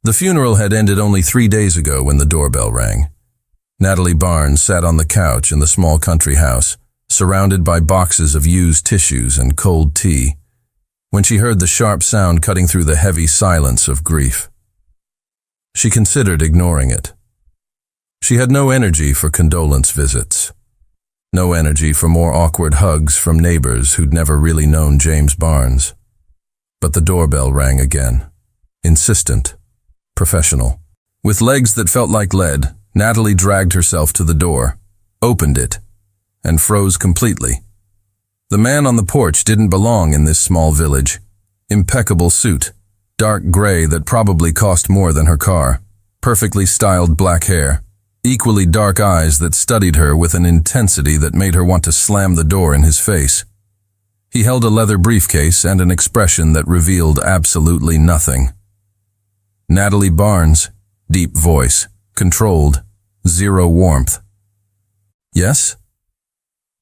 The funeral had ended only 3 days ago when the doorbell rang. Natalie Barnes sat on the couch in the small country house, surrounded by boxes of used tissues and cold tea, when she heard the sharp sound cutting through the heavy silence of grief. She considered ignoring it. She had no energy for condolence visits. No energy for more awkward hugs from neighbors who'd never really known James Barnes. But the doorbell rang again. Insistent. Professional. With legs that felt like lead, Natalie dragged herself to the door, opened it, and froze completely. The man on the porch didn't belong in this small village. Impeccable suit, dark gray that probably cost more than her car, perfectly styled black hair, equally dark eyes that studied her with an intensity that made her want to slam the door in his face. He held a leather briefcase and an expression that revealed absolutely nothing. Natalie Barnes, deep voice, controlled, zero warmth. Yes?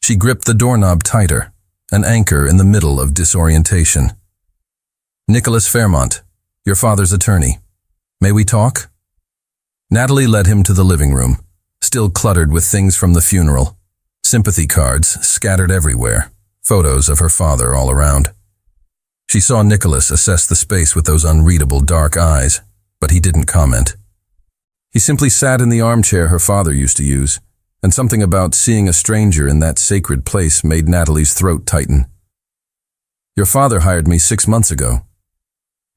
She gripped the doorknob tighter, an anchor in the middle of disorientation. Nicholas Fairmont, your father's attorney. May we talk? Natalie led him to the living room, still cluttered with things from the funeral. Sympathy cards scattered everywhere, photos of her father all around. She saw Nicholas assess the space with those unreadable dark eyes, but he didn't comment. He simply sat in the armchair her father used to use, and something about seeing a stranger in that sacred place made Natalie's throat tighten. Your father hired me 6 months ago.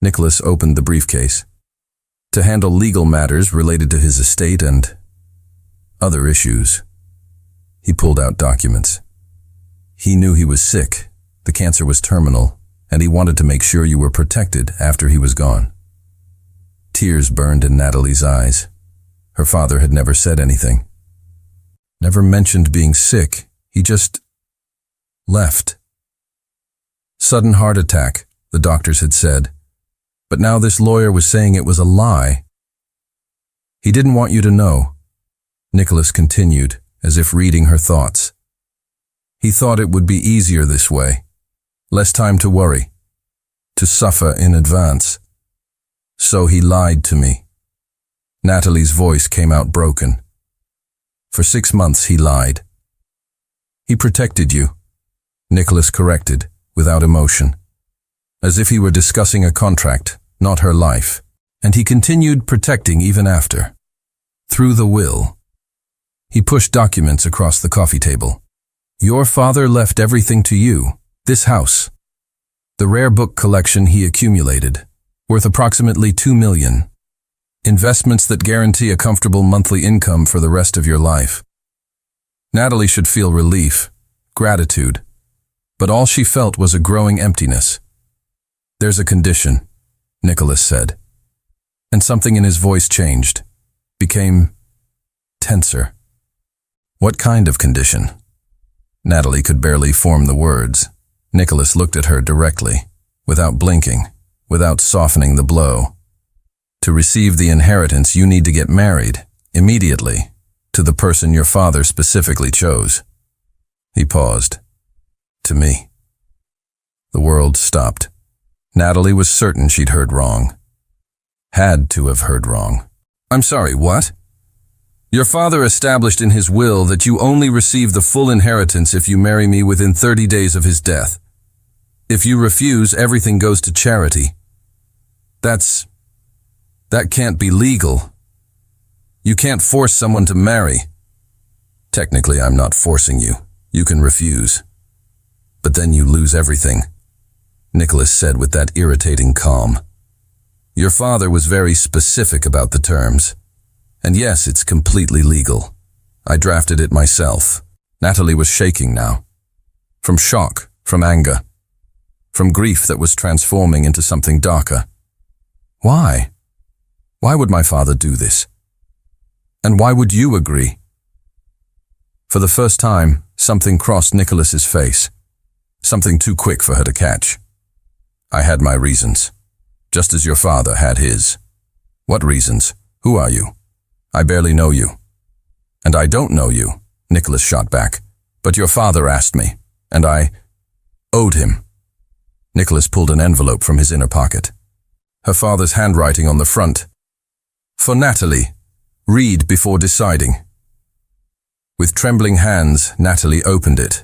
Nicholas opened the briefcase. To handle legal matters related to his estate and other issues. He pulled out documents. He knew he was sick, the cancer was terminal, and he wanted to make sure you were protected after he was gone. Tears burned in Natalie's eyes. Her father had never said anything. Never mentioned being sick. He just left. Sudden heart attack, the doctors had said. But now this lawyer was saying it was a lie. He didn't want you to know. Nicholas continued, as if reading her thoughts. He thought it would be easier this way. Less time to worry. To suffer in advance. So he lied to me. Natalie's voice came out broken. For 6 months he lied. He protected you, Nicholas corrected, without emotion. As if he were discussing a contract, not her life. And he continued protecting even after. Through the will. He pushed documents across the coffee table. Your father left everything to you, this house. The rare book collection he accumulated, worth approximately $2 million. Investments that guarantee a comfortable monthly income for the rest of your life. Natalie should feel relief, gratitude, but all she felt was a growing emptiness. There's a condition, Nicholas said, and something in his voice changed, became tenser. What kind of condition? Natalie could barely form the words. Nicholas looked at her directly, without blinking, without softening the blow. To receive the inheritance, you need to get married, immediately, to the person your father specifically chose. He paused. To me. The world stopped. Natalie was certain she'd heard wrong. Had to have heard wrong. I'm sorry, what? Your father established in his will that you only receive the full inheritance if you marry me within 30 days of his death. If you refuse, everything goes to charity. That can't be legal. You can't force someone to marry. Technically, I'm not forcing you. You can refuse. But then you lose everything, Nicholas said with that irritating calm. Your father was very specific about the terms. And yes, it's completely legal. I drafted it myself. Natalie was shaking now. From shock, from anger, from grief that was transforming into something darker. Why? Why would my father do this? And why would you agree? For the first time, something crossed Nicholas's face. Something too quick for her to catch. I had my reasons, just as your father had his. What reasons? Who are you? I barely know you. And I don't know you, Nicholas shot back. But your father asked me, and I owed him. Nicholas pulled an envelope from his inner pocket. Her father's handwriting on the front, For Natalie, read before deciding. With trembling hands, Natalie opened it.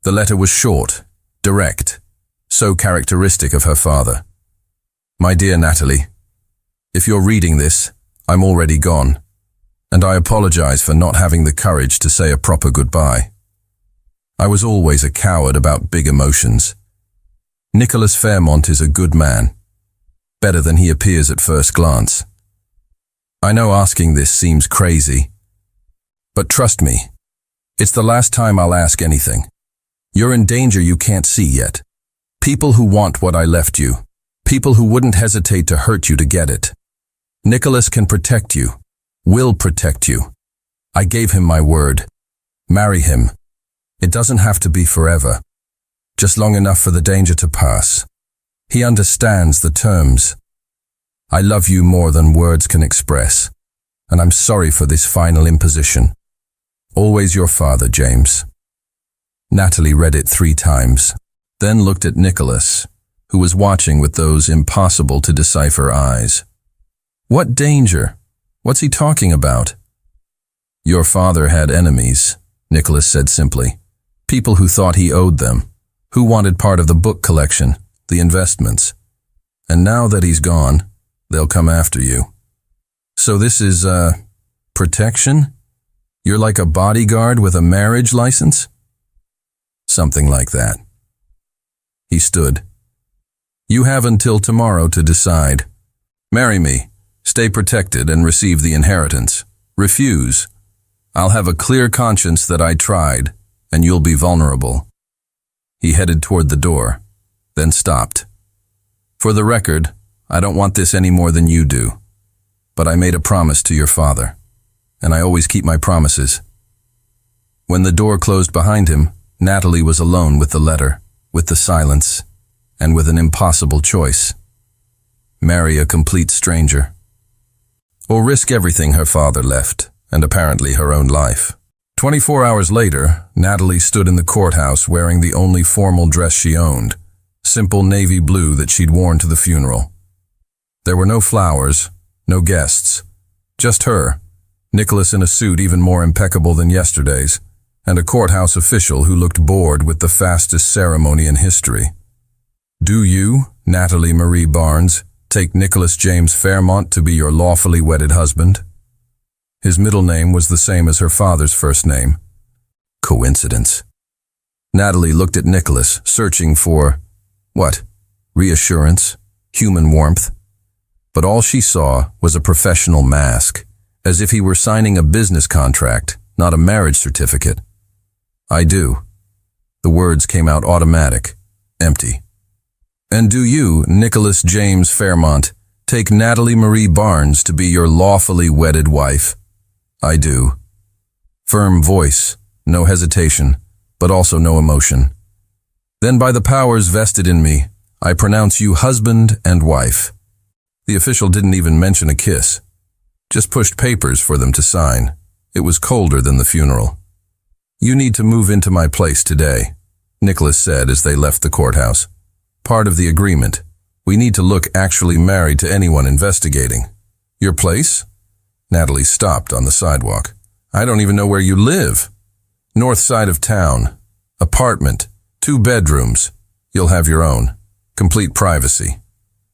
The letter was short, direct, so characteristic of her father. My dear Natalie, if you're reading this, I'm already gone, and I apologize for not having the courage to say a proper goodbye. I was always a coward about big emotions. Nicholas Fairmont is a good man, better than he appears at first glance. I know asking this seems crazy, but trust me, it's the last time I'll ask anything. You're in danger you can't see yet. People who want what I left you, people who wouldn't hesitate to hurt you to get it. Nicholas can protect you, will protect you. I gave him my word. Marry him. It doesn't have to be forever, just long enough for the danger to pass. He understands the terms. I love you more than words can express, and I'm sorry for this final imposition. Always your father, James. Natalie read it 3 times, then looked at Nicholas, who was watching with those impossible to decipher eyes. What danger? What's he talking about? Your father had enemies, Nicholas said simply. People who thought he owed them, who wanted part of the book collection, the investments. And now that he's gone, they'll come after you. So this is, protection? You're like a bodyguard with a marriage license? Something like that. He stood. You have until tomorrow to decide. Marry me, stay protected and receive the inheritance. Refuse. I'll have a clear conscience that I tried, and you'll be vulnerable. He headed toward the door, then stopped. For the record, I don't want this any more than you do, but I made a promise to your father, and I always keep my promises. When the door closed behind him, Natalie was alone with the letter, with the silence, and with an impossible choice. Marry a complete stranger, or risk everything her father left, and apparently her own life. 24 hours later, Natalie stood in the courthouse wearing the only formal dress she owned, simple navy blue that she'd worn to the funeral. There were no flowers, no guests, just her, Nicholas in a suit even more impeccable than yesterday's, and a courthouse official who looked bored with the fastest ceremony in history. Do you, Natalie Marie Barnes, take Nicholas James Fairmont to be your lawfully wedded husband? His middle name was the same as her father's first name. Coincidence. Natalie looked at Nicholas, searching for, what? Reassurance? Human warmth? But all she saw was a professional mask, as if he were signing a business contract, not a marriage certificate. I do. The words came out automatic, empty. And do you, Nicholas James Fairmont, take Natalie Marie Barnes to be your lawfully wedded wife? I do. Firm voice, no hesitation, but also no emotion. Then by the powers vested in me, I pronounce you husband and wife. The official didn't even mention a kiss, just pushed papers for them to sign. It was colder than the funeral. You need to move into my place today, Nicholas said as they left the courthouse. Part of the agreement. We need to look actually married to anyone investigating. Your place? Natalie stopped on the sidewalk. I don't even know where you live. North side of town. Apartment. 2 bedrooms. You'll have your own. Complete privacy.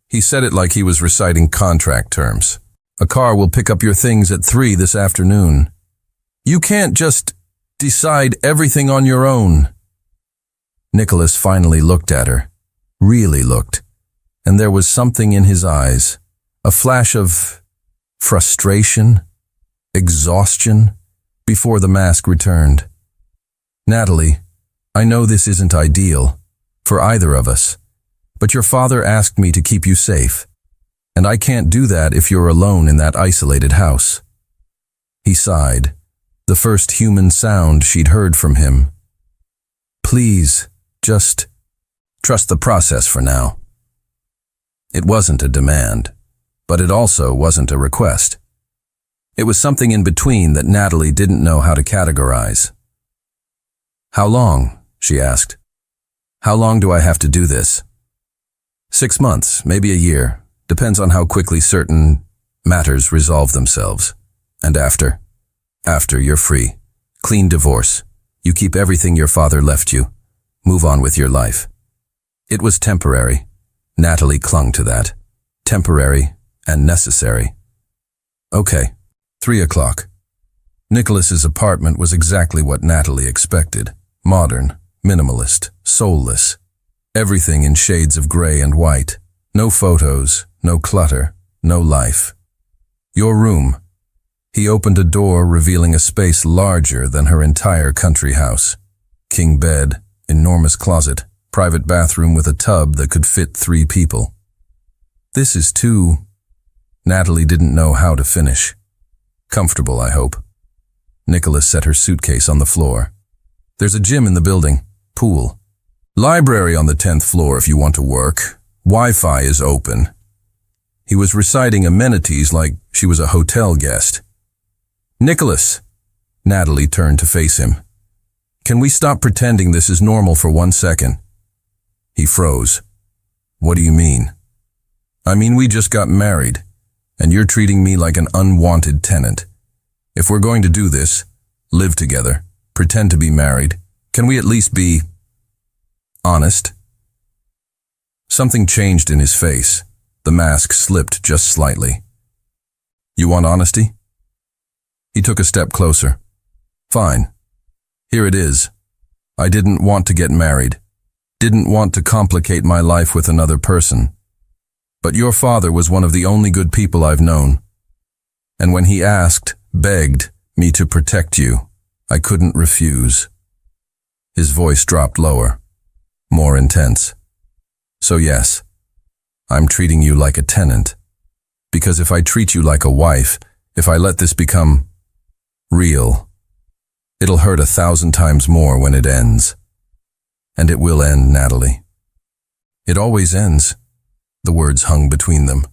He said it like he was reciting contract terms. A car will pick up your things at 3 this afternoon. You can't just decide everything on your own. Nicholas finally looked at her. Really looked. And there was something in his eyes. A flash of frustration, exhaustion, before the mask returned. Natalie, I know this isn't ideal, for either of us, but your father asked me to keep you safe, and I can't do that if you're alone in that isolated house. He sighed, the first human sound she'd heard from him. Please, just trust the process for now. It wasn't a demand, but it also wasn't a request. It was something in between that Natalie didn't know how to categorize. How long? She asked. How long do I have to do this? 6 months, maybe a year. Depends on how quickly certain Matters resolve themselves. And after you're free. Clean divorce. You keep everything your father left you. Move on with your life. It was temporary. Natalie clung to that. Temporary and necessary. Okay. 3 o'clock. Nicholas's apartment was exactly what Natalie expected. Modern, minimalist, soulless. Everything in shades of gray and white. No photos, no clutter, no life. Your room. He opened a door revealing a space larger than her entire country house. King bed, enormous closet, private bathroom with a tub that could fit 3 people. This is too... Natalie didn't know how to finish. Comfortable, I hope. Nicholas set her suitcase on the floor. There's a gym in the building. Pool. Library on the 10th floor if you want to work. Wi-Fi is open. He was reciting amenities like she was a hotel guest. Nicholas. Natalie turned to face him. Can we stop pretending this is normal for 1 second? He froze. What do you mean? I mean, we just got married, and you're treating me like an unwanted tenant. If we're going to do this, live together, pretend to be married, can we at least be honest? Something changed in his face. The mask slipped just slightly. You want honesty? He took a step closer. Fine. Here it is. I didn't want to get married. Didn't want to complicate my life with another person. But your father was one of the only good people I've known. And when he asked, begged me to protect you, I couldn't refuse. His voice dropped lower, more intense. So yes, I'm treating you like a tenant. Because if I treat you like a wife, if I let this become real, it'll hurt 1,000 times more when it ends. And it will end, Natalie. It always ends. The words hung between them,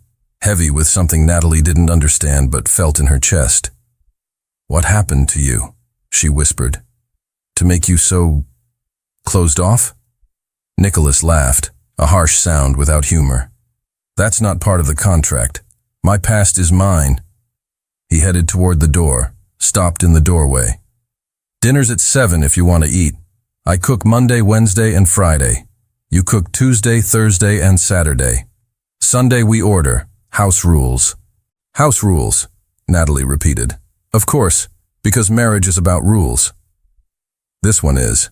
heavy with something Natalie didn't understand but felt in her chest. What happened to you? She whispered. To make you so closed off? Nicholas laughed, a harsh sound without humor. That's not part of the contract. My past is mine. He headed toward the door, stopped in the doorway. Dinner's at 7 if you want to eat. I cook Monday, Wednesday, and Friday. You cook Tuesday, Thursday, and Saturday. Sunday we order. House rules. House rules, Natalie repeated. Of course, because marriage is about rules. This one is.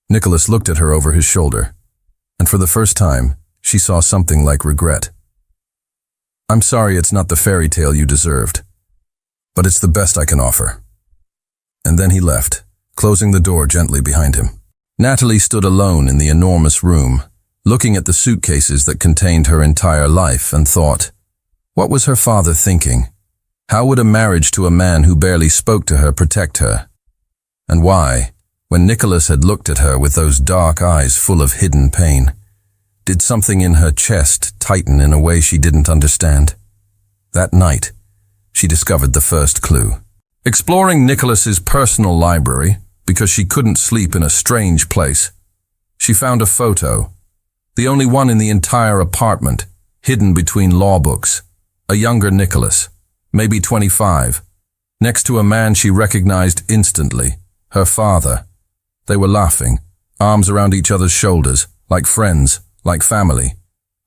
Nicholas looked at her over his shoulder, and for the first time, she saw something like regret. I'm sorry it's not the fairy tale you deserved, but it's the best I can offer. And then he left, closing the door gently behind him. Natalie stood alone in the enormous room, looking at the suitcases that contained her entire life and thought, what was her father thinking? How would a marriage to a man who barely spoke to her protect her? And why, when Nicholas had looked at her with those dark eyes full of hidden pain, did something in her chest tighten in a way she didn't understand? That night, she discovered the first clue. Exploring Nicholas's personal library, because she couldn't sleep in a strange place, she found a photo, the only one in the entire apartment, hidden between law books. A younger Nicholas, maybe 25, next to a man she recognized instantly, her father. They were laughing, arms around each other's shoulders, like friends, like family.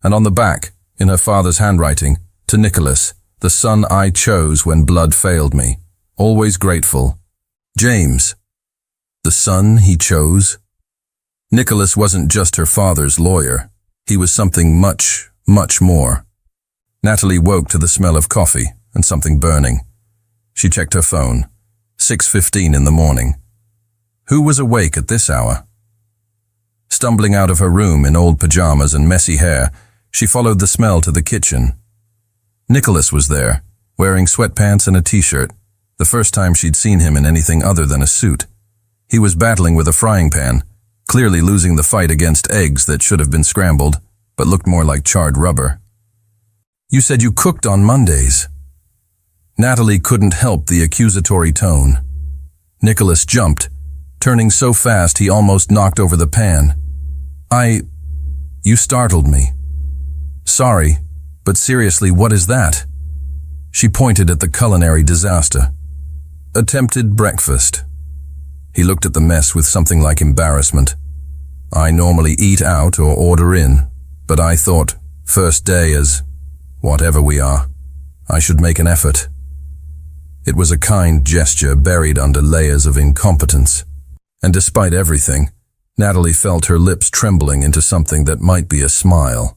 And on the back, in her father's handwriting, to Nicholas, the son I chose when blood failed me, always grateful. James. The son he chose? Nicholas wasn't just her father's lawyer. He was something much, much more. Natalie woke to the smell of coffee and something burning. She checked her phone. 6:15 in the morning. Who was awake at this hour? Stumbling out of her room in old pajamas and messy hair, she followed the smell to the kitchen. Nicholas was there, wearing sweatpants and a t-shirt, the first time she'd seen him in anything other than a suit. He was battling with a frying pan, clearly losing the fight against eggs that should have been scrambled, but looked more like charred rubber. You said you cooked on Mondays. Natalie couldn't help the accusatory tone. Nicholas jumped, turning so fast he almost knocked over the pan. You startled me. Sorry, but seriously, what is that? She pointed at the culinary disaster. Attempted breakfast. He looked at the mess with something like embarrassment. I normally eat out or order in, but I thought, first day as whatever we are, I should make an effort. It was a kind gesture buried under layers of incompetence. And despite everything, Natalie felt her lips trembling into something that might be a smile.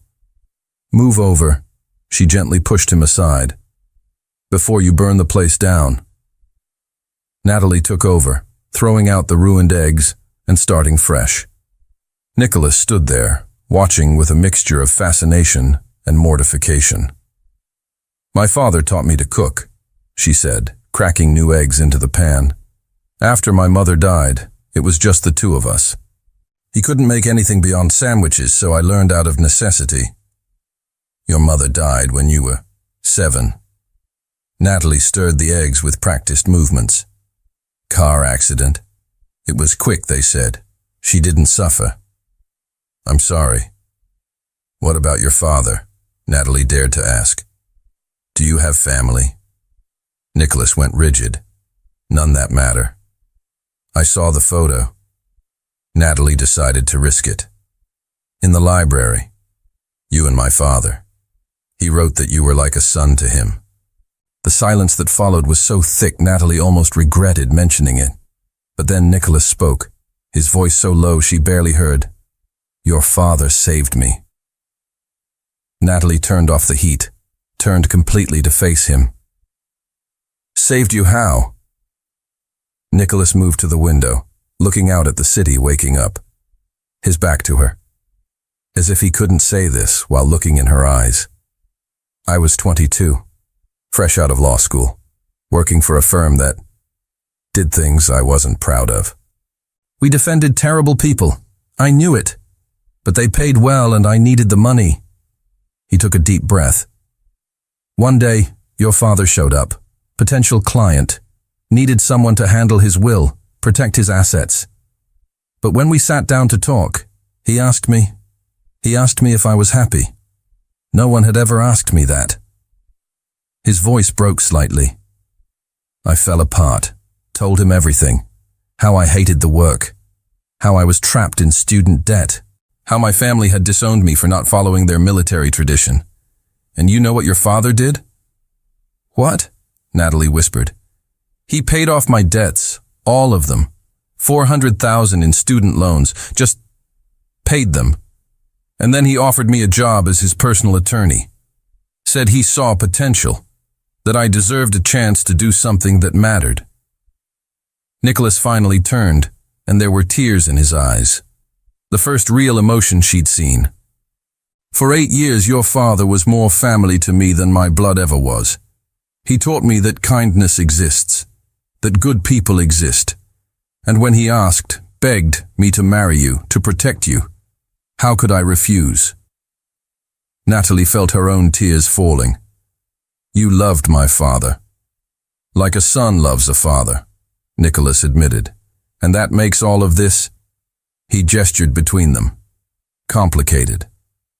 Move over. She gently pushed him aside. Before you burn the place down. Natalie took over, throwing out the ruined eggs and starting fresh. Nicholas stood there, watching with a mixture of fascination and mortification. My father taught me to cook, she said, cracking new eggs into the pan. After my mother died, it was just the two of us. He couldn't make anything beyond sandwiches, so I learned out of necessity. Your mother died when you were 7. Natalie stirred the eggs with practiced movements. Car accident. It was quick, they said. She didn't suffer. I'm sorry. What about your father? Natalie dared to ask. Do you have family? Nicholas went rigid. None that matter. I saw the photo. Natalie decided to risk it. In the library. You and my father. He wrote that you were like a son to him. The silence that followed was so thick Natalie almost regretted mentioning it. But then Nicholas spoke, his voice so low she barely heard. Your father saved me. Natalie turned off the heat, turned completely to face him. Saved you how? Nicholas moved to the window, looking out at the city waking up, his back to her, as if he couldn't say this while looking in her eyes. I was 22, fresh out of law school, working for a firm that did things I wasn't proud of. We defended terrible people. I knew it. But they paid well and I needed the money. He took a deep breath. One day, your father showed up. Potential client. Needed someone to handle his will, protect his assets. But when we sat down to talk, he asked me if I was happy. No one had ever asked me that. His voice broke slightly. I fell apart, told him everything. How I hated the work. How I was trapped in student debt. How my family had disowned me for not following their military tradition. And you know what your father did? What? Natalie whispered. He paid off my debts, all of them. $400,000 in student loans, just paid them. And then he offered me a job as his personal attorney. Said he saw potential, that I deserved a chance to do something that mattered. Nicholas finally turned, and there were tears in his eyes. The first real emotion she'd seen. For 8 years, your father was more family to me than my blood ever was. He taught me that kindness exists, that good people exist. And when he asked, begged me to marry you, to protect you, how could I refuse? Natalie felt her own tears falling. You loved my father. Like a son loves a father, Nicholas admitted. And that makes all of this, he gestured between them, complicated.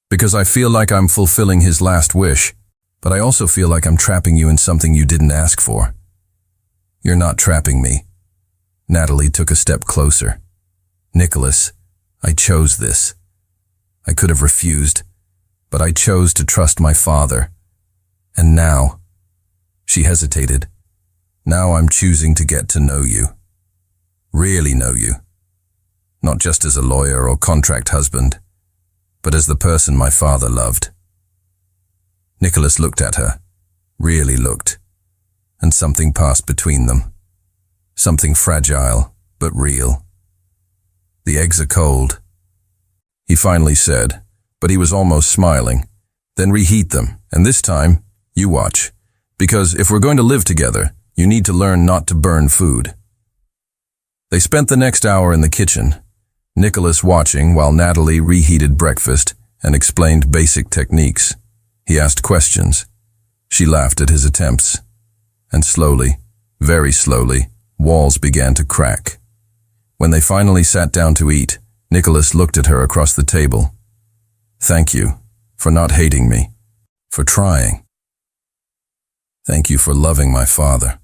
Because I feel like I'm fulfilling his last wish, but I also feel like I'm trapping you in something you didn't ask for. You're not trapping me. Natalie took a step closer. Nicholas, I chose this. I could have refused, but I chose to trust my father. And now, she hesitated. Now I'm choosing to get to know you. Really know you. Not just as a lawyer or contract husband, but as the person my father loved. Nicholas looked at her, really looked, and something passed between them. Something fragile, but real. The eggs are cold, he finally said, but he was almost smiling. Then reheat them, and this time, you watch. Because if we're going to live together, you need to learn not to burn food. They spent the next hour in the kitchen, Nicholas watching while Natalie reheated breakfast and explained basic techniques. He asked questions. She laughed at his attempts. And slowly, very slowly, walls began to crack. When they finally sat down to eat, Nicholas looked at her across the table. Thank you for not hating me, for trying. Thank you for loving my father,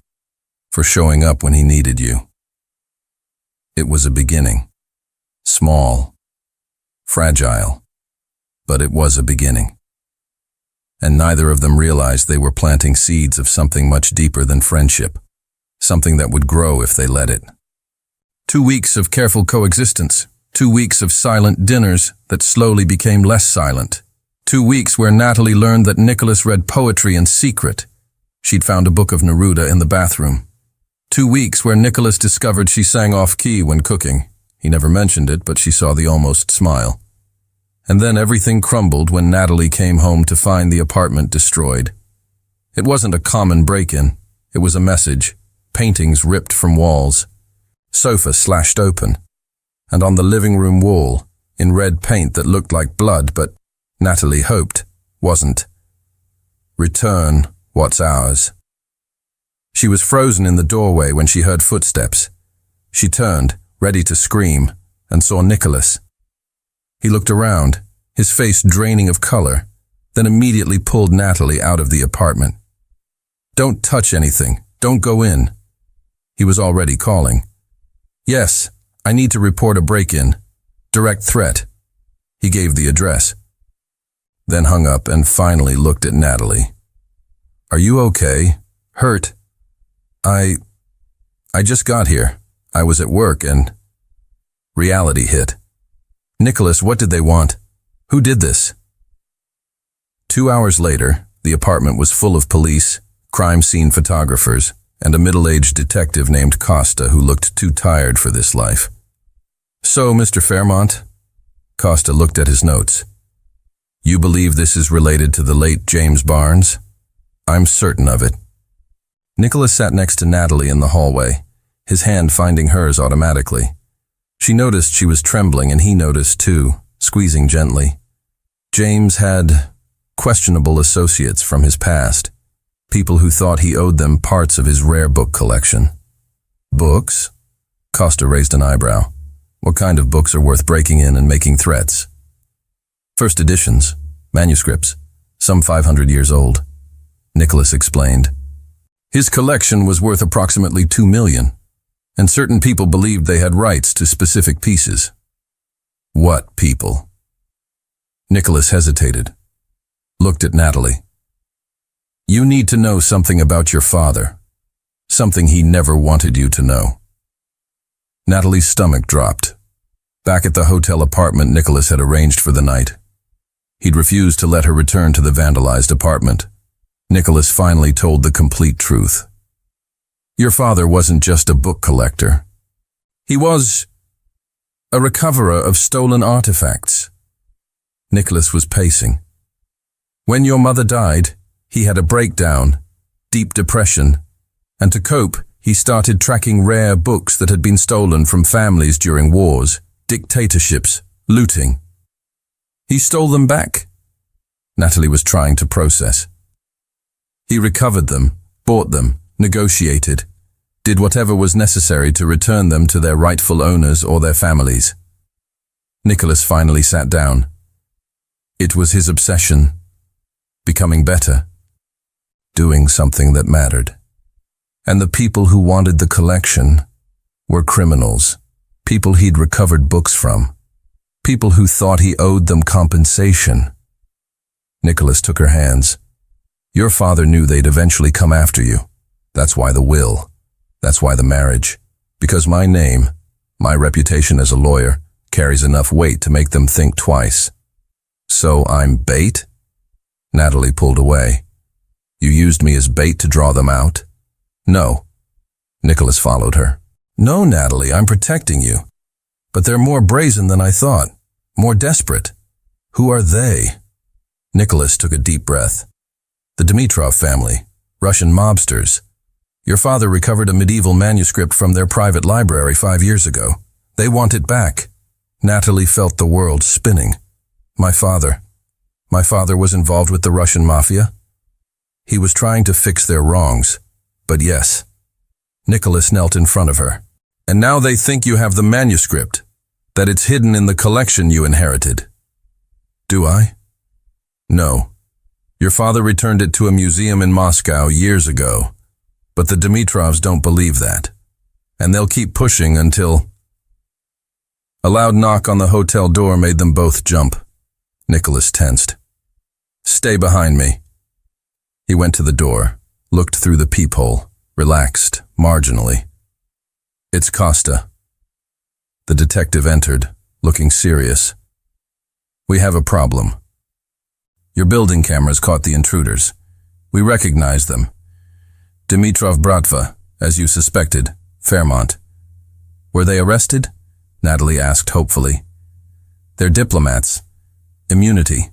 for showing up when he needed you. It was a beginning. Small, fragile, but it was a beginning. And neither of them realized they were planting seeds of something much deeper than friendship, something that would grow if they let it. 2 weeks of careful coexistence, 2 weeks of silent dinners that slowly became less silent. 2 weeks where Natalie learned that Nicholas read poetry in secret. She'd found a book of Neruda in the bathroom. 2 weeks where Nicholas discovered she sang off-key when cooking. He never mentioned it, but she saw the almost smile. And then everything crumbled when Natalie came home to find the apartment destroyed. It wasn't a common break-in. It was a message. Paintings ripped from walls. Sofa slashed open. And on the living room wall, in red paint that looked like blood, but Natalie hoped wasn't. Return what's ours. She was frozen in the doorway when she heard footsteps. She turned, ready to scream, and saw Nicholas. He looked around, his face draining of color, then immediately pulled Natalie out of the apartment. Don't touch anything. Don't go in. He was already calling. Yes, I need to report a break-in. Direct threat. He gave the address. Then hung up and finally looked at Natalie. Are you okay? Hurt? I just got here. I was at work and reality hit. Nicholas, what did they want? Who did this? 2 hours later, the apartment was full of police, crime scene photographers, and a middle-aged detective named Costa who looked too tired for this life. So, Mr. Fairmont? Costa looked at his notes. You believe this is related to the late James Barnes? I'm certain of it. Nicholas sat next to Natalie in the hallway, his hand finding hers automatically. She noticed she was trembling and he noticed too, squeezing gently. James had questionable associates from his past, people who thought he owed them parts of his rare book collection. Books? Costa raised an eyebrow. What kind of books are worth breaking in and making threats? First editions, manuscripts, some 500 years old. Nicholas explained. His collection was worth approximately $2 million, and certain people believed they had rights to specific pieces. What people? Nicholas hesitated, looked at Natalie. You need to know something about your father, something he never wanted you to know. Natalie's stomach dropped. Back at the hotel apartment Nicholas had arranged for the night, he'd refused to let her return to the vandalized apartment. Nicholas finally told the complete truth. Your father wasn't just a book collector. He was a recoverer of stolen artifacts. Nicholas was pacing. When your mother died, he had a breakdown, deep depression, and to cope, he started tracking rare books that had been stolen from families during wars, dictatorships, looting. He stole them back. Natalie was trying to process. He recovered them, bought them, negotiated, did whatever was necessary to return them to their rightful owners or their families. Nicholas finally sat down. It was his obsession, becoming better, doing something that mattered. And the people who wanted the collection were criminals, people he'd recovered books from, people who thought he owed them compensation. Nicholas took her hands. Your father knew they'd eventually come after you. That's why the will. That's why the marriage. Because my name, my reputation as a lawyer, carries enough weight to make them think twice. So I'm bait? Natalie pulled away. You used me as bait to draw them out? No. Nicholas followed her. No, Natalie, I'm protecting you. But they're more brazen than I thought. More desperate. Who are they? Nicholas took a deep breath. The Dimitrov family, Russian mobsters. Your father recovered a medieval manuscript from their private library 5 years ago. They want it back. Natalie felt the world spinning. My father was involved with the Russian mafia. He was trying to fix their wrongs. But yes. Nicholas knelt in front of her. And now they think you have the manuscript, that it's hidden in the collection you inherited. Do I? No. Your father returned it to a museum in Moscow years ago, but the Dimitrovs don't believe that, and they'll keep pushing until... A loud knock on the hotel door made them both jump. Nicholas tensed. "Stay behind me." He went to the door, looked through the peephole, relaxed, marginally. "It's Costa." The detective entered, looking serious. "We have a problem. Your building cameras caught the intruders. We recognize them. Dimitrov Bratva, as you suspected, Fairmont. Were they arrested?" Natalie asked hopefully. "They're diplomats. Immunity."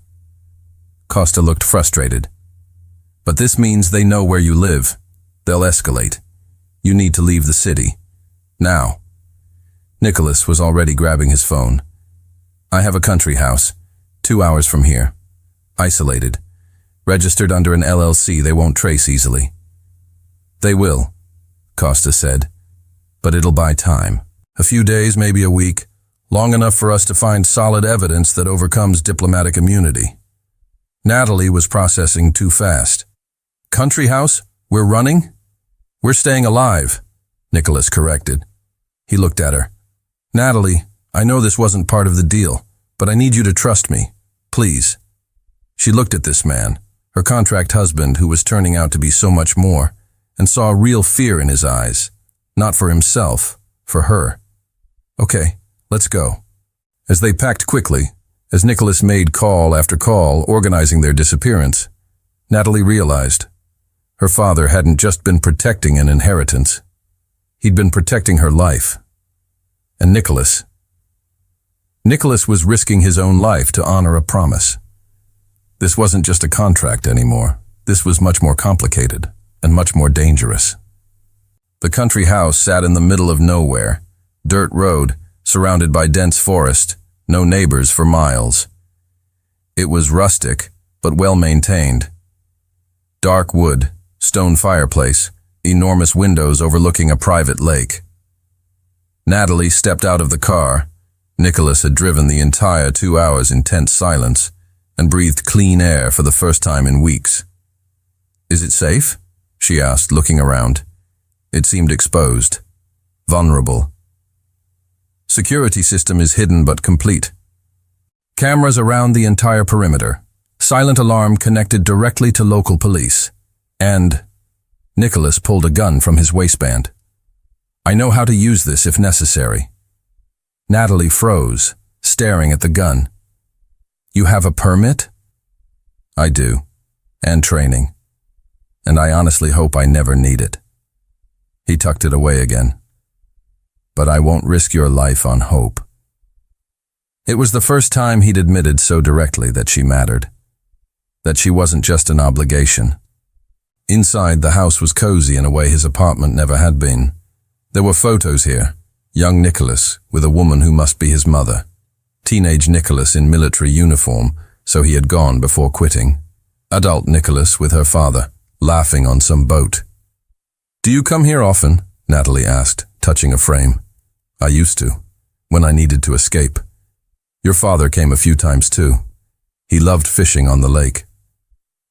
Costa looked frustrated. "But this means they know where you live. They'll escalate. You need to leave the city. Now." Nicholas was already grabbing his phone. "I have a country house, 2 hours from here. Isolated. Registered under an LLC they won't trace easily." "They will," Costa said. "But it'll buy time. A few days, maybe a week. Long enough for us to find solid evidence that overcomes diplomatic immunity." Natalie was processing too fast. "Country house? We're running?" "We're staying alive," Nicholas corrected. He looked at her. "Natalie, I know this wasn't part of the deal, but I need you to trust me. Please." She looked at this man, her contract husband who was turning out to be so much more, and saw real fear in his eyes. Not for himself, for her. "Okay, let's go." As they packed quickly, as Nicholas made call after call organizing their disappearance, Natalie realized her father hadn't just been protecting an inheritance. He'd been protecting her life. And Nicholas was risking his own life to honor a promise. This wasn't just a contract anymore. This was much more complicated and much more dangerous. The country house sat in the middle of nowhere, dirt road, surrounded by dense forest, no neighbors for miles. It was rustic, but well-maintained. Dark wood, stone fireplace, enormous windows overlooking a private lake. Natalie stepped out of the car. Nicholas had driven the entire 2 hours in tense silence and breathed clean air for the first time in weeks. "Is it safe?" she asked, looking around. It seemed exposed, vulnerable. "Security system is hidden but complete. Cameras around the entire perimeter. Silent alarm connected directly to local police. And..." Nicholas pulled a gun from his waistband. "I know how to use this if necessary." Natalie froze, staring at the gun. "You have a permit?" "I do. And training. And I honestly hope I never need it." He tucked it away again. "But I won't risk your life on hope." It was the first time he'd admitted so directly that she mattered. That she wasn't just an obligation. Inside, the house was cozy in a way his apartment never had been. There were photos here. Young Nicholas with a woman who must be his mother. Teenage Nicholas in military uniform, so he had gone before quitting. Adult Nicholas with her father, laughing on some boat. "Do you come here often?" Natalie asked, touching a frame. "I used to, when I needed to escape. Your father came a few times too. He loved fishing on the lake."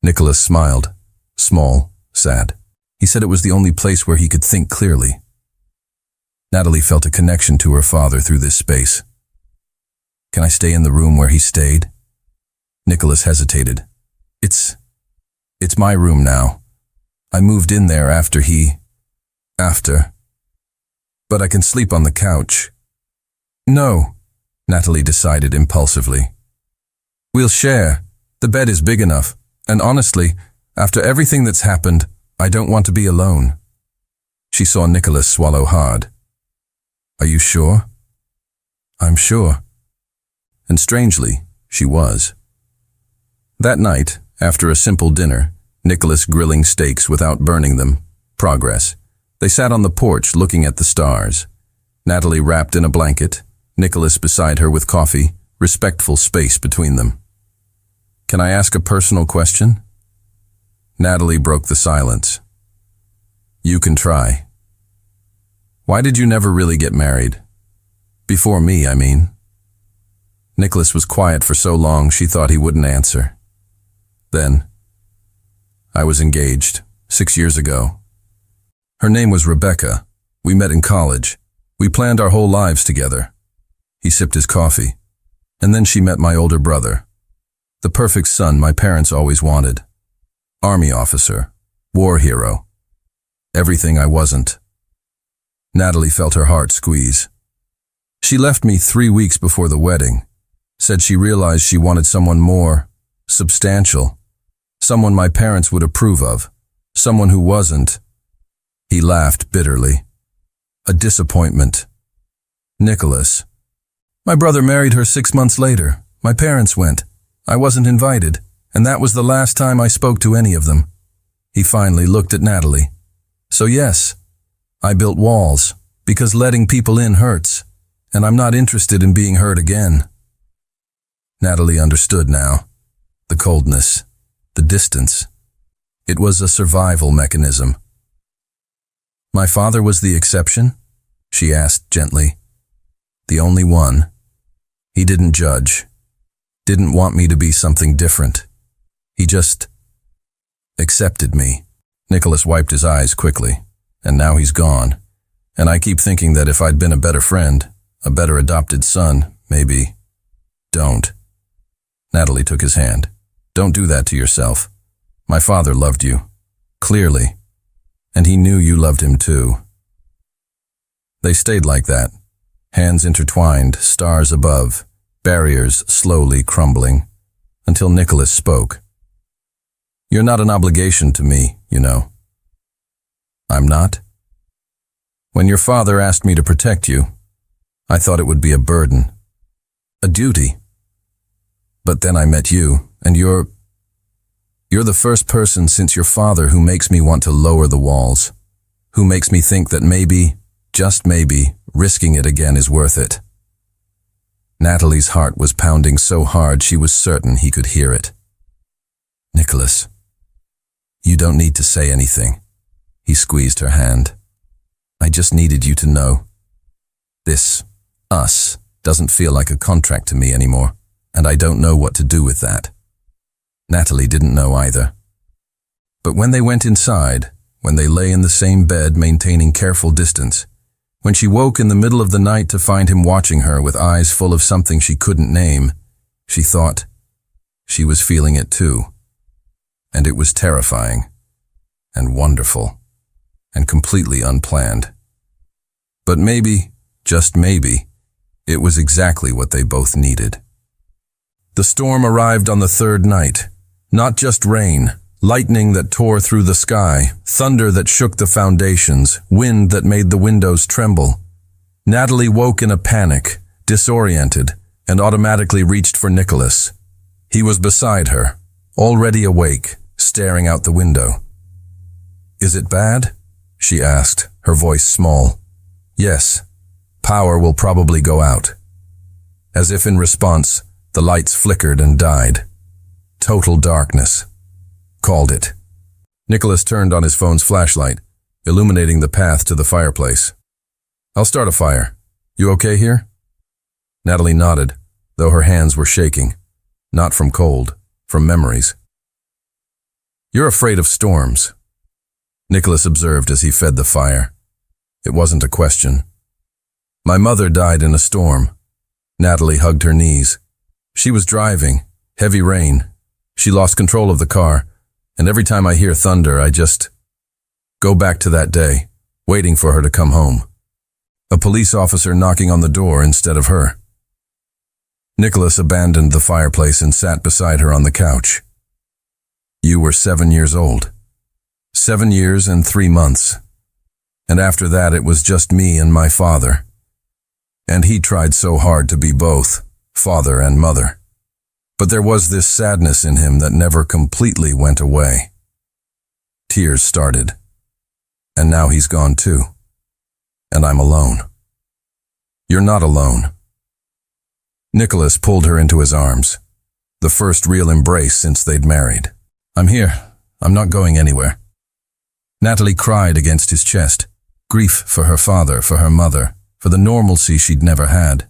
Nicholas smiled, small, sad. He said it was the only place where he could think clearly. Natalie felt a connection to her father through this space. "Can I stay in the room where he stayed?" Nicholas hesitated. It's my room now. I moved in there after. But I can sleep on the couch." "No," Natalie decided impulsively. "We'll share. The bed is big enough. And honestly, after everything that's happened, I don't want to be alone." She saw Nicholas swallow hard. "Are you sure?" "I'm sure." And strangely, she was. That night, after a simple dinner, Nicholas grilling steaks without burning them, progress, they sat on the porch looking at the stars. Natalie wrapped in a blanket, Nicholas beside her with coffee, respectful space between them. "Can I ask a personal question?" Natalie broke the silence. "You can try. Why did you never really get married? Before me, I mean." Nicholas was quiet for so long she thought he wouldn't answer. Then, I was engaged, 6 years ago. Her name was Rebecca. We met in college. We planned our whole lives together. He sipped his coffee. And then she met my older brother. The perfect son my parents always wanted. Army officer, war hero. Everything I wasn't. Natalie felt her heart squeeze. She left me 3 weeks before the wedding, said she realized she wanted someone more substantial, someone my parents would approve of, someone who wasn't. He laughed bitterly. A disappointment. Nicholas. My brother married her 6 months later. My parents went. I wasn't invited, and that was the last time I spoke to any of them. He finally looked at Natalie. So yes, I built walls, because letting people in hurts, and I'm not interested in being hurt again. Natalie understood now. The coldness, the distance. It was a survival mechanism. My father was the exception? She asked gently. The only one. He didn't judge. Didn't want me to be something different. He just accepted me. Nicholas wiped his eyes quickly, and now he's gone. And I keep thinking that if I'd been a better friend, a better adopted son, maybe. Don't. Natalie took his hand. Don't do that to yourself. My father loved you. Clearly. And he knew you loved him too. They stayed like that. Hands intertwined, stars above, barriers slowly crumbling, until Nicholas spoke. You're not an obligation to me, you know. I'm not? When your father asked me to protect you, I thought it would be a burden, a duty. But then I met you, and you're the first person since your father who makes me want to lower the walls, who makes me think that maybe, just maybe, risking it again is worth it. Natalie's heart was pounding so hard she was certain he could hear it. Nicholas, you don't need to say anything. He squeezed her hand. I just needed you to know. This, us, doesn't feel like a contract to me anymore, and I don't know what to do with that. Natalie didn't know either. But when they went inside, when they lay in the same bed maintaining careful distance, when she woke in the middle of the night to find him watching her with eyes full of something she couldn't name, she thought she was feeling it too. And it was terrifying, and wonderful, and completely unplanned. But maybe, just maybe, it was exactly what they both needed. The storm arrived on the third night. Not just rain, lightning that tore through the sky, thunder that shook the foundations, wind that made the windows tremble. Natalie woke in a panic, disoriented, and automatically reached for Nicholas. He was beside her, already awake, staring out the window. Is it bad? She asked, her voice small. Yes. Power will probably go out. As if in response, the lights flickered and died. Total darkness. Called it. Nicholas turned on his phone's flashlight, illuminating the path to the fireplace. I'll start a fire. You okay here? Natalie nodded, though her hands were shaking. Not from cold, from memories. You're afraid of storms, Nicholas observed as he fed the fire. It wasn't a question. My mother died in a storm. Natalie hugged her knees. She was driving, heavy rain. She lost control of the car, and every time I hear thunder, I just go back to that day, waiting for her to come home. A police officer knocking on the door instead of her. Nicholas abandoned the fireplace and sat beside her on the couch. You were 7 years old. 7 years and 3 months. And after that, it was just me and my father. And he tried so hard to be both, father and mother. But there was this sadness in him that never completely went away. Tears started. And now he's gone too. And I'm alone. You're not alone. Nicholas pulled her into his arms. The first real embrace since they'd married. I'm here. I'm not going anywhere. Natalie cried against his chest. Grief for her father, for her mother, for the normalcy she'd never had.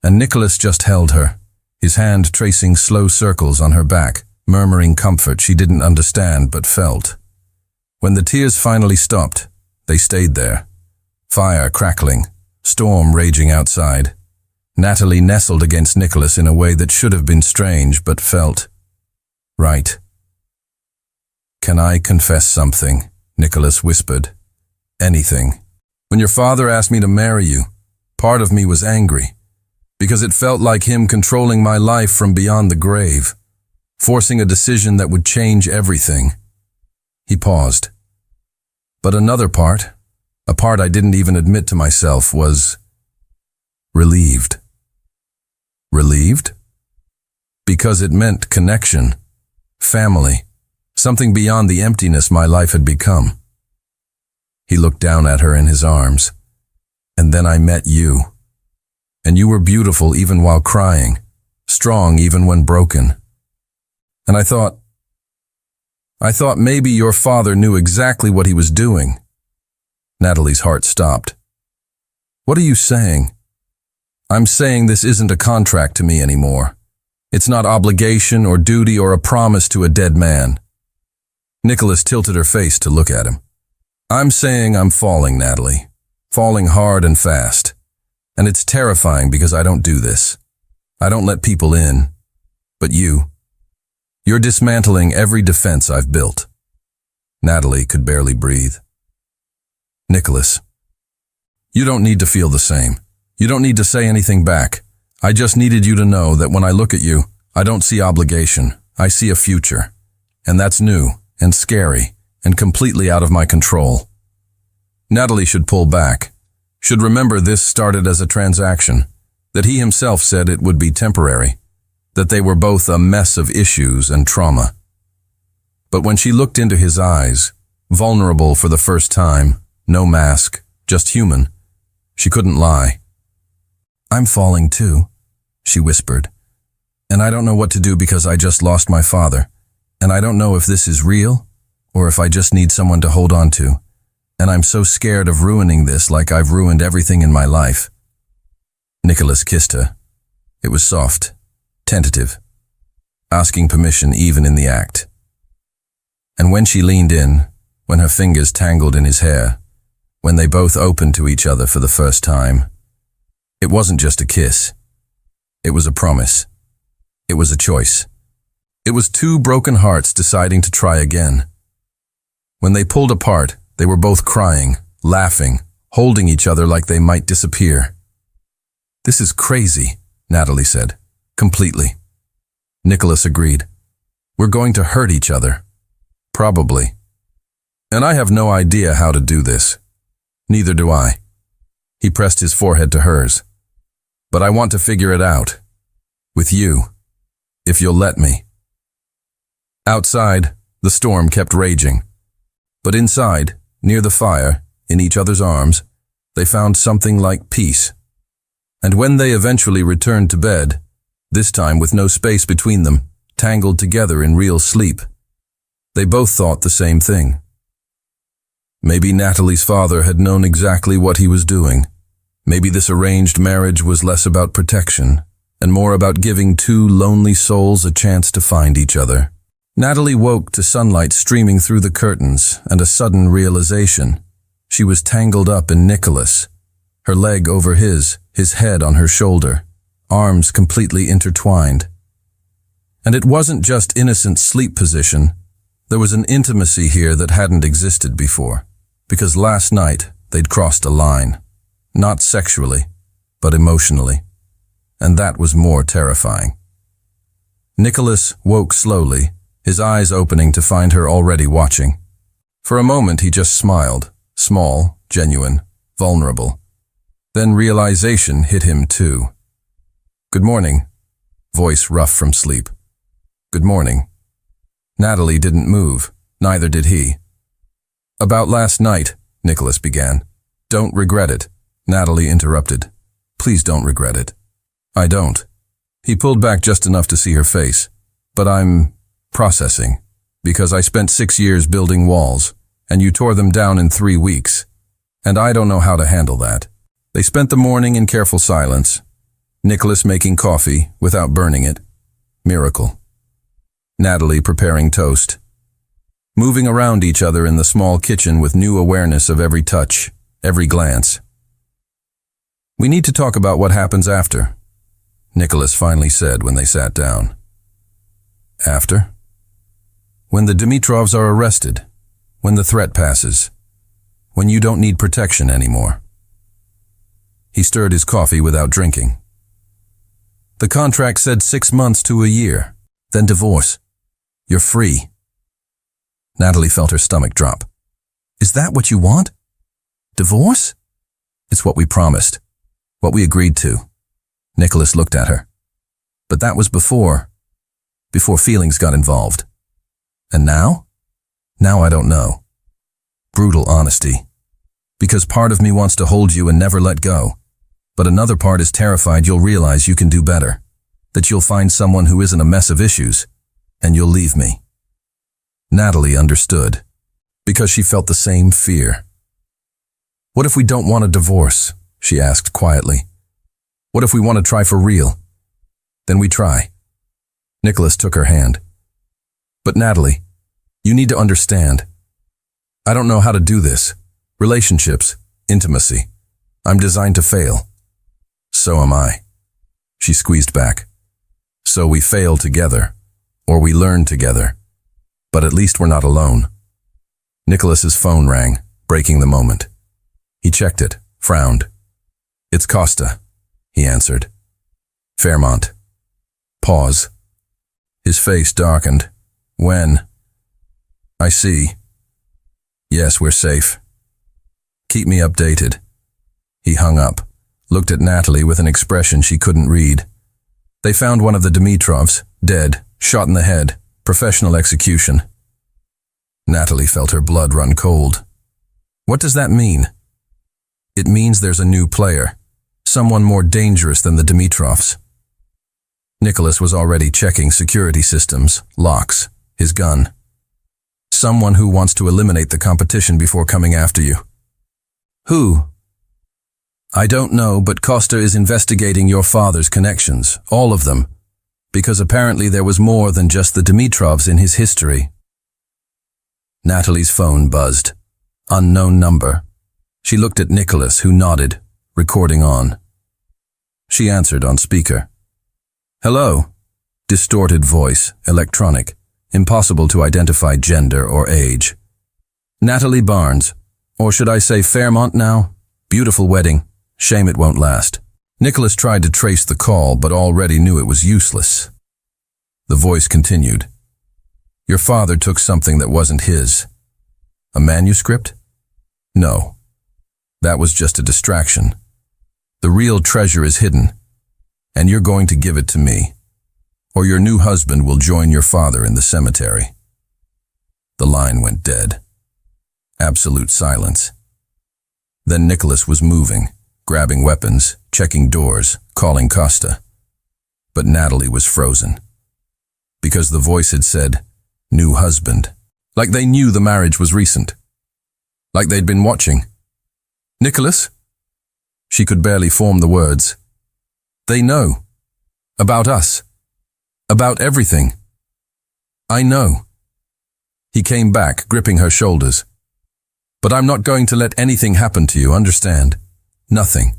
And Nicholas just held her, his hand tracing slow circles on her back, murmuring comfort she didn't understand but felt. When the tears finally stopped, they stayed there. Fire crackling, storm raging outside. Natalie nestled against Nicholas in a way that should have been strange but felt right. "Can I confess something?" Nicholas whispered. "Anything. When your father asked me to marry you, part of me was angry, because it felt like him controlling my life from beyond the grave, forcing a decision that would change everything." He paused. But another part, a part I didn't even admit to myself, was relieved. Relieved? Because it meant connection, family, something beyond the emptiness my life had become. He looked down at her in his arms. "And then I met you. And you were beautiful even while crying, strong even when broken. And I thought maybe your father knew exactly what he was doing." Natalie's heart stopped. "What are you saying?" "I'm saying this isn't a contract to me anymore. It's not obligation or duty or a promise to a dead man." Nicholas tilted her face to look at him. "I'm saying I'm falling, Natalie. Falling hard and fast. And it's terrifying because I don't do this. I don't let people in. But you're dismantling every defense I've built." Natalie could barely breathe. "Nicholas, you don't need to feel the same. You don't need to say anything back. I just needed you to know that when I look at you, I don't see obligation. I see a future. And that's new and scary and completely out of my control." Natalie should pull back, should remember this started as a transaction, that he himself said it would be temporary, that they were both a mess of issues and trauma. But when she looked into his eyes, vulnerable for the first time, no mask, just human, she couldn't lie. "I'm falling too," she whispered. "And I don't know what to do because I just lost my father. And I don't know if this is real or if I just need someone to hold on to. And I'm so scared of ruining this like I've ruined everything in my life." Nicholas kissed her. It was soft, tentative, asking permission even in the act. And when she leaned in, when her fingers tangled in his hair, when they both opened to each other for the first time, it wasn't just a kiss. It was a promise. It was a choice. It was two broken hearts deciding to try again. When they pulled apart, they were both crying, laughing, holding each other like they might disappear. "This is crazy," Natalie said. "Completely." Nicholas agreed. "We're going to hurt each other. Probably. And I have no idea how to do this. Neither do I." He pressed his forehead to hers. "But I want to figure it out. With you. If you'll let me." Outside, the storm kept raging. But inside, near the fire, in each other's arms, they found something like peace. And when they eventually returned to bed, this time with no space between them, tangled together in real sleep, they both thought the same thing. Maybe Natalie's father had known exactly what he was doing. Maybe this arranged marriage was less about protection and more about giving two lonely souls a chance to find each other. Natalie woke to sunlight streaming through the curtains and a sudden realization. She was tangled up in Nicholas, her leg over his head on her shoulder, arms completely intertwined. And it wasn't just innocent sleep position. There was an intimacy here that hadn't existed before, because last night they'd crossed a line, not sexually, but emotionally. And that was more terrifying. Nicholas woke slowly, his eyes opening to find her already watching. For a moment he just smiled, small, genuine, vulnerable. Then realization hit him too. "Good morning," voice rough from sleep. "Good morning." Natalie didn't move, neither did he. "About last night," Nicholas began. "Don't regret it," Natalie interrupted. "Please don't regret it." "I don't." He pulled back just enough to see her face. "But I'm processing, because I spent 6 years building walls, and you tore them down in 3 weeks. And I don't know how to handle that." They spent the morning in careful silence, Nicholas making coffee without burning it. Miracle. Natalie preparing toast. Moving around each other in the small kitchen with new awareness of every touch, every glance. "We need to talk about what happens after," Nicholas finally said when they sat down. "After?" "When the Dimitrovs are arrested, when the threat passes, when you don't need protection anymore." He stirred his coffee without drinking. "The contract said 6 months to a year, then divorce. You're free." Natalie felt her stomach drop. "Is that what you want? Divorce?" "It's what we promised, what we agreed to." Nicholas looked at her. "But that was before feelings got involved. And now? Now I don't know." Brutal honesty. "Because part of me wants to hold you and never let go. But another part is terrified you'll realize you can do better, that you'll find someone who isn't a mess of issues, and you'll leave me." Natalie understood, because she felt the same fear. "What if we don't want a divorce?" she asked quietly. "What if we want to try for real? Then we try." Nicholas took her hand. "But Natalie, you need to understand. I don't know how to do this. Relationships, intimacy. I'm designed to fail." "So am I." She squeezed back. "So we fail together, or we learn together. But at least we're not alone." Nicholas's phone rang, breaking the moment. He checked it, frowned. "It's Costa," he answered. "Fairmont." Pause. His face darkened. "When?" "I see. Yes, we're safe. Keep me updated." He hung up, looked at Natalie with an expression she couldn't read. "They found one of the Dimitrovs, dead, shot in the head, professional execution." Natalie felt her blood run cold. "What does that mean?" "It means there's a new player, someone more dangerous than the Dimitrovs." Nicholas was already checking security systems, locks, his gun. "Someone who wants to eliminate the competition before coming after you." "Who?" "I don't know, but Costa is investigating your father's connections, all of them, because apparently there was more than just the Dimitrovs in his history." Natalie's phone buzzed. Unknown number. She looked at Nicholas, who nodded, recording on. She answered on speaker. "Hello." Distorted voice, electronic, impossible to identify gender or age. "Natalie Barnes, or should I say Fairmont now? Beautiful wedding. Shame it won't last." Nicholas tried to trace the call, but already knew it was useless. The voice continued. "Your father took something that wasn't his. A manuscript? No. That was just a distraction. The real treasure is hidden, and you're going to give it to me, or your new husband will join your father in the cemetery." The line went dead. Absolute silence. Then Nicholas was moving, grabbing weapons, checking doors, calling Costa. But Natalie was frozen. Because the voice had said, "New husband." Like they knew the marriage was recent. Like they'd been watching. "Nicholas?" She could barely form the words. "They know. About us. About everything." "I know." He came back, gripping her shoulders. "But I'm not going to let anything happen to you, understand? Nothing."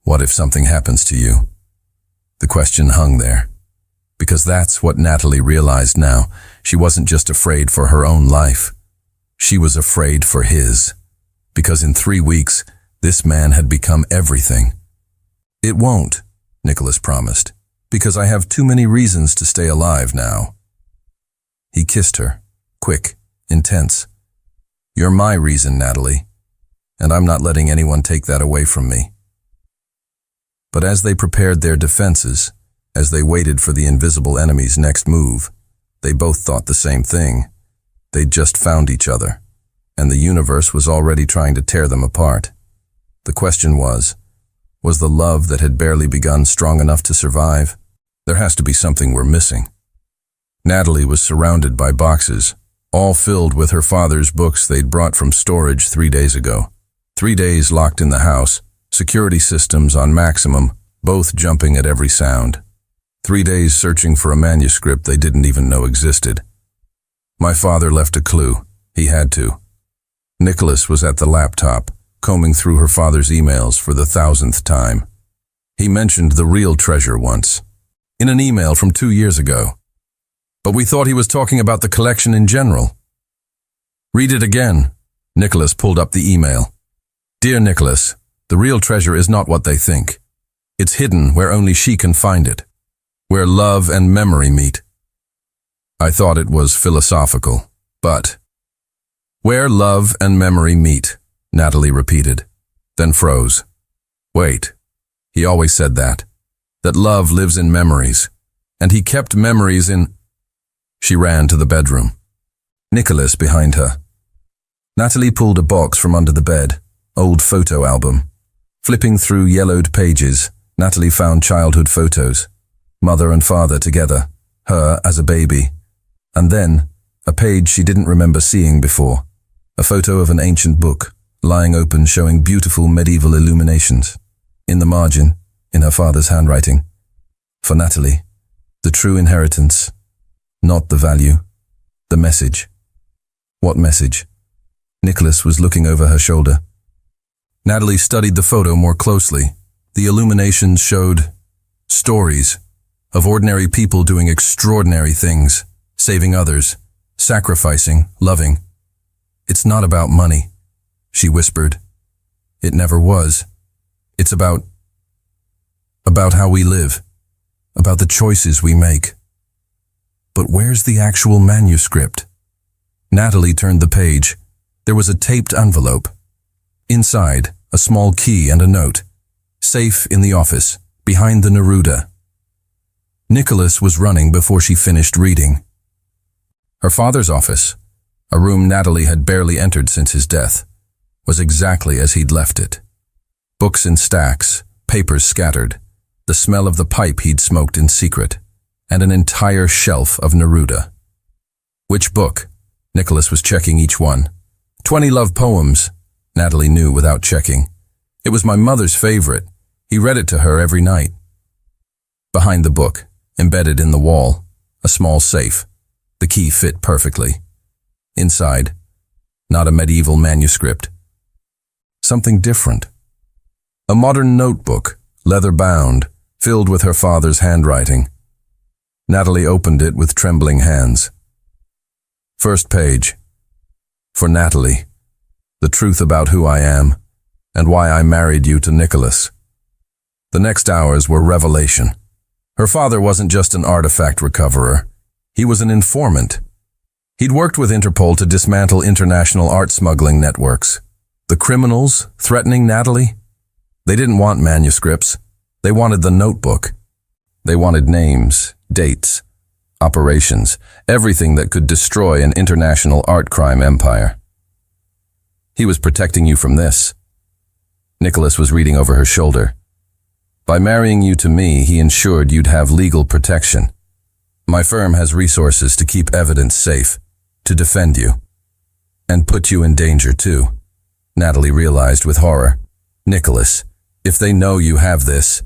What if something happens to you? The question hung there. Because that's what Natalie realized now. She wasn't just afraid for her own life. She was afraid for his. Because in 3 weeks, this man had become everything. "It won't," Nicholas promised, "because I have too many reasons to stay alive now." He kissed her, quick, intense. "You're my reason, Natalie, and I'm not letting anyone take that away from me." But as they prepared their defenses, as they waited for the invisible enemy's next move, they both thought the same thing. They'd just found each other, and the universe was already trying to tear them apart. The question was the love that had barely begun strong enough to survive? There has to be something we're missing. Natalie was surrounded by boxes, all filled with her father's books they'd brought from storage 3 days ago. 3 days locked in the house, security systems on maximum, both jumping at every sound. 3 days searching for a manuscript they didn't even know existed. My father left a clue. He had to. Nicholas was at the laptop, combing through her father's emails for the 1,000th time. He mentioned the real treasure once, in an email from 2 years ago. But we thought he was talking about the collection in general. Read it again. Nicholas pulled up the email. Dear Nicholas, the real treasure is not what they think. It's hidden where only she can find it, where love and memory meet. I thought it was philosophical, but where love and memory meet, Natalie repeated, then froze. Wait, he always said that love lives in memories, and he kept memories in... She ran to the bedroom. Nicholas behind her. Natalie pulled a box from under the bed, old photo album. Flipping through yellowed pages, Natalie found childhood photos, mother and father together, her as a baby. And then, a page she didn't remember seeing before, a photo of an ancient book, lying open showing beautiful medieval illuminations. In the margin, in her father's handwriting, for Natalie, the true inheritance, not the value, the message. What message? Nicholas was looking over her shoulder. Natalie studied the photo more closely. The illuminations showed stories of ordinary people doing extraordinary things, saving others, sacrificing, loving. It's not about money, she whispered. It never was. It's about how we live, about the choices we make. But where's the actual manuscript? Natalie turned the page. There was a taped envelope. Inside, a small key and a note. Safe in the office, behind the Neruda. Nicholas was running before she finished reading. Her father's office, a room Natalie had barely entered since his death, was exactly as he'd left it. Books in stacks, papers scattered, the smell of the pipe he'd smoked in secret, and an entire shelf of Neruda. Which book? Nicholas was checking each one. 20 love poems, Natalie knew without checking. It was my mother's favorite. He read it to her every night. Behind the book, embedded in the wall, a small safe. The key fit perfectly. Inside, not a medieval manuscript. Something different. A modern notebook, leather-bound, filled with her father's handwriting. Natalie opened it with trembling hands. First page. For Natalie, the truth about who I am, and why I married you to Nicholas. The next hours were revelation. Her father wasn't just an artifact recoverer. He was an informant. He'd worked with Interpol to dismantle international art smuggling networks. The criminals threatening Natalie? They didn't want manuscripts. They wanted the notebook. They wanted names, dates, operations, everything that could destroy an international art crime empire. He was protecting you from this. Nicholas was reading over her shoulder. By marrying you to me, he ensured you'd have legal protection. My firm has resources to keep evidence safe, to defend you. And put you in danger too, Natalie realized with horror. Nicholas, if they know you have this,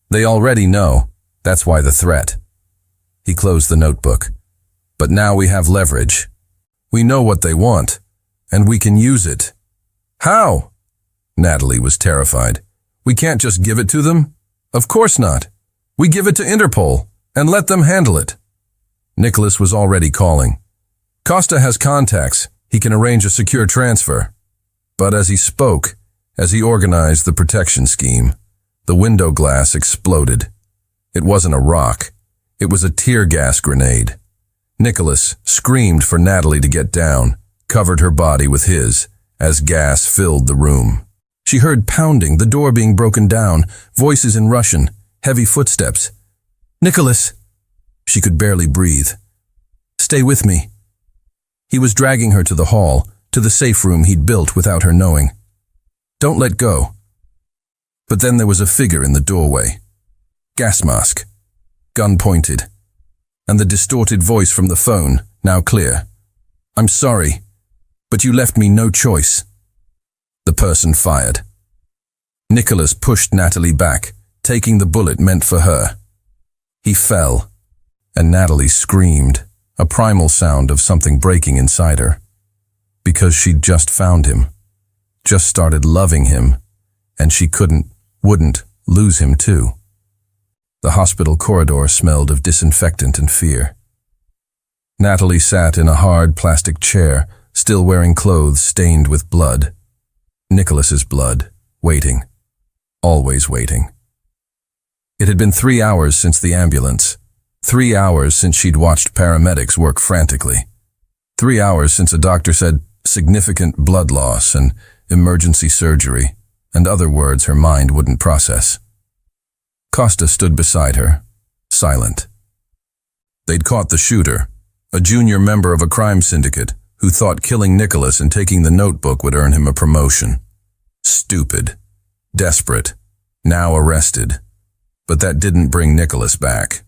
they already know. That's why the threat. He closed the notebook. But now we have leverage. We know what they want, and we can use it. How? Natalie was terrified. We can't just give it to them? Of course not. We give it to Interpol, and let them handle it. Nicholas was already calling. Costa has contacts. He can arrange a secure transfer. But as he spoke, as he organized the protection scheme, the window glass exploded. It wasn't a rock. It was a tear gas grenade. Nicholas screamed for Natalie to get down, covered her body with his, as gas filled the room. She heard pounding, the door being broken down, voices in Russian, heavy footsteps. Nicholas! She could barely breathe. Stay with me. He was dragging her to the hall, to the safe room he'd built without her knowing. Don't let go. But then there was a figure in the doorway. Gas mask. Gun pointed. And the distorted voice from the phone, now clear. I'm sorry, but you left me no choice. The person fired. Nicholas pushed Natalie back, taking the bullet meant for her. He fell, and Natalie screamed, a primal sound of something breaking inside her. Because she'd just found him, just started loving him, and she wouldn't lose him too. The hospital corridor smelled of disinfectant and fear. Natalie sat in a hard plastic chair, still wearing clothes stained with blood. Nicholas's blood, waiting. Always waiting. It had been 3 hours since the ambulance. 3 hours since she'd watched paramedics work frantically. 3 hours since a doctor said significant blood loss and emergency surgery, and other words her mind wouldn't process. Costa stood beside her, silent. They'd caught the shooter, a junior member of a crime syndicate who thought killing Nicholas and taking the notebook would earn him a promotion. Stupid. Desperate. Now arrested. But that didn't bring Nicholas back.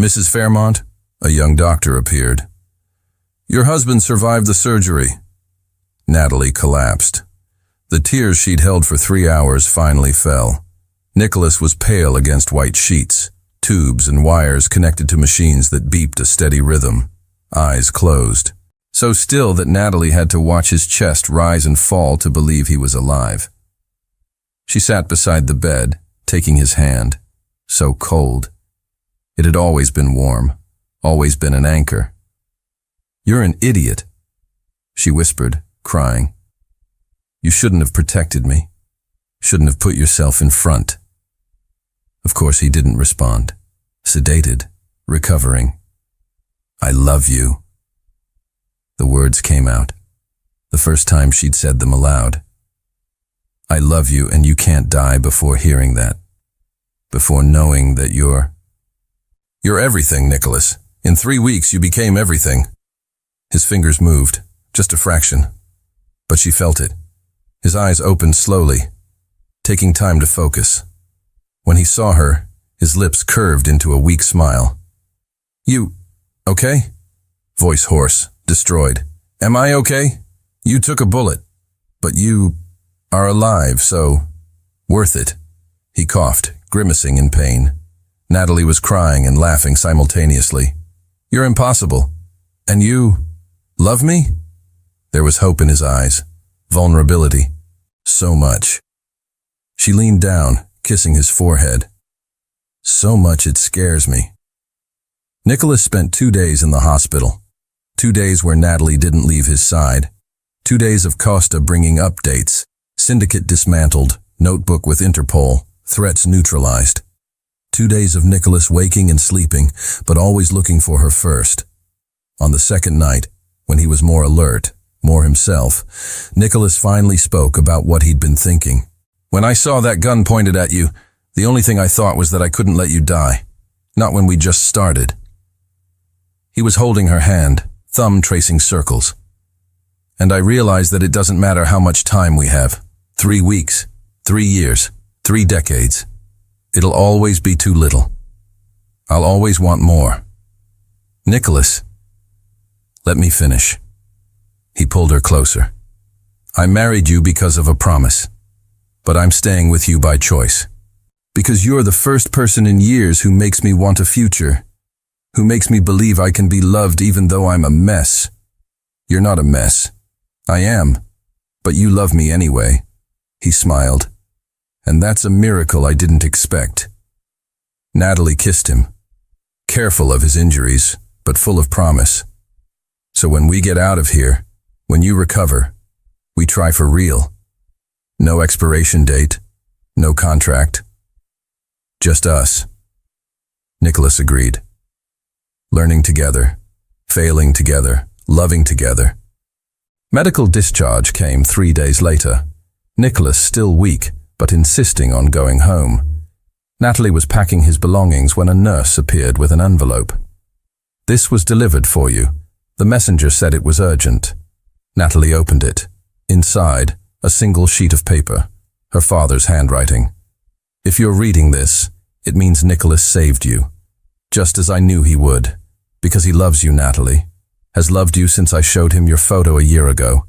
Mrs. Fairmont, a young doctor appeared. Your husband survived the surgery. Natalie collapsed. The tears she'd held for 3 hours finally fell. Nicholas was pale against white sheets, tubes and wires connected to machines that beeped a steady rhythm, eyes closed, so still that Natalie had to watch his chest rise and fall to believe he was alive. She sat beside the bed, taking his hand, so cold. It had always been warm, always been an anchor. You're an idiot, she whispered, crying. You shouldn't have protected me, shouldn't have put yourself in front. Of course he didn't respond, sedated, recovering. I love you. The words came out, the first time she'd said them aloud. I love you, and you can't die before hearing that, before knowing that you're everything, Nicholas. In 3 weeks you became everything. His fingers moved, just a fraction, but she felt it. His eyes opened slowly, taking time to focus. When he saw her, his lips curved into a weak smile. You, okay? Voice hoarse, destroyed. Am I okay? You took a bullet, but you are alive, so worth it. He coughed, grimacing in pain. Natalie was crying and laughing simultaneously. You're impossible. And you love me? There was hope in his eyes, vulnerability, so much. She leaned down, kissing his forehead. So much it scares me. Nicholas spent 2 days in the hospital. 2 days where Natalie didn't leave his side. 2 days of Costa bringing updates. Syndicate dismantled, notebook with Interpol, threats neutralized. 2 days of Nicholas waking and sleeping, but always looking for her first. On the second night, when he was more alert, more himself, Nicholas finally spoke about what he'd been thinking. When I saw that gun pointed at you, the only thing I thought was that I couldn't let you die. Not when we just started. He was holding her hand, thumb tracing circles. And I realized that it doesn't matter how much time we have. 3 weeks, 3 years, 3 decades. It'll always be too little. I'll always want more. Nicholas, let me finish. He pulled her closer. I married you because of a promise. But I'm staying with you by choice. Because you're the first person in years who makes me want a future. Who makes me believe I can be loved even though I'm a mess. You're not a mess. I am. But you love me anyway. He smiled. And that's a miracle I didn't expect. Natalie kissed him. Careful of his injuries, but full of promise. So when we get out of here, when you recover, we try for real. No expiration date, no contract. Just us. Nicholas agreed. Learning together, failing together, loving together. Medical discharge came 3 days later. Nicholas still weak, but insisting on going home. Natalie was packing his belongings when a nurse appeared with an envelope. This was delivered for you. The messenger said it was urgent. Natalie opened it. Inside, a single sheet of paper, her father's handwriting. If you're reading this, it means Nicholas saved you. Just as I knew he would. Because he loves you, Natalie. Has loved you since I showed him your photo a year ago.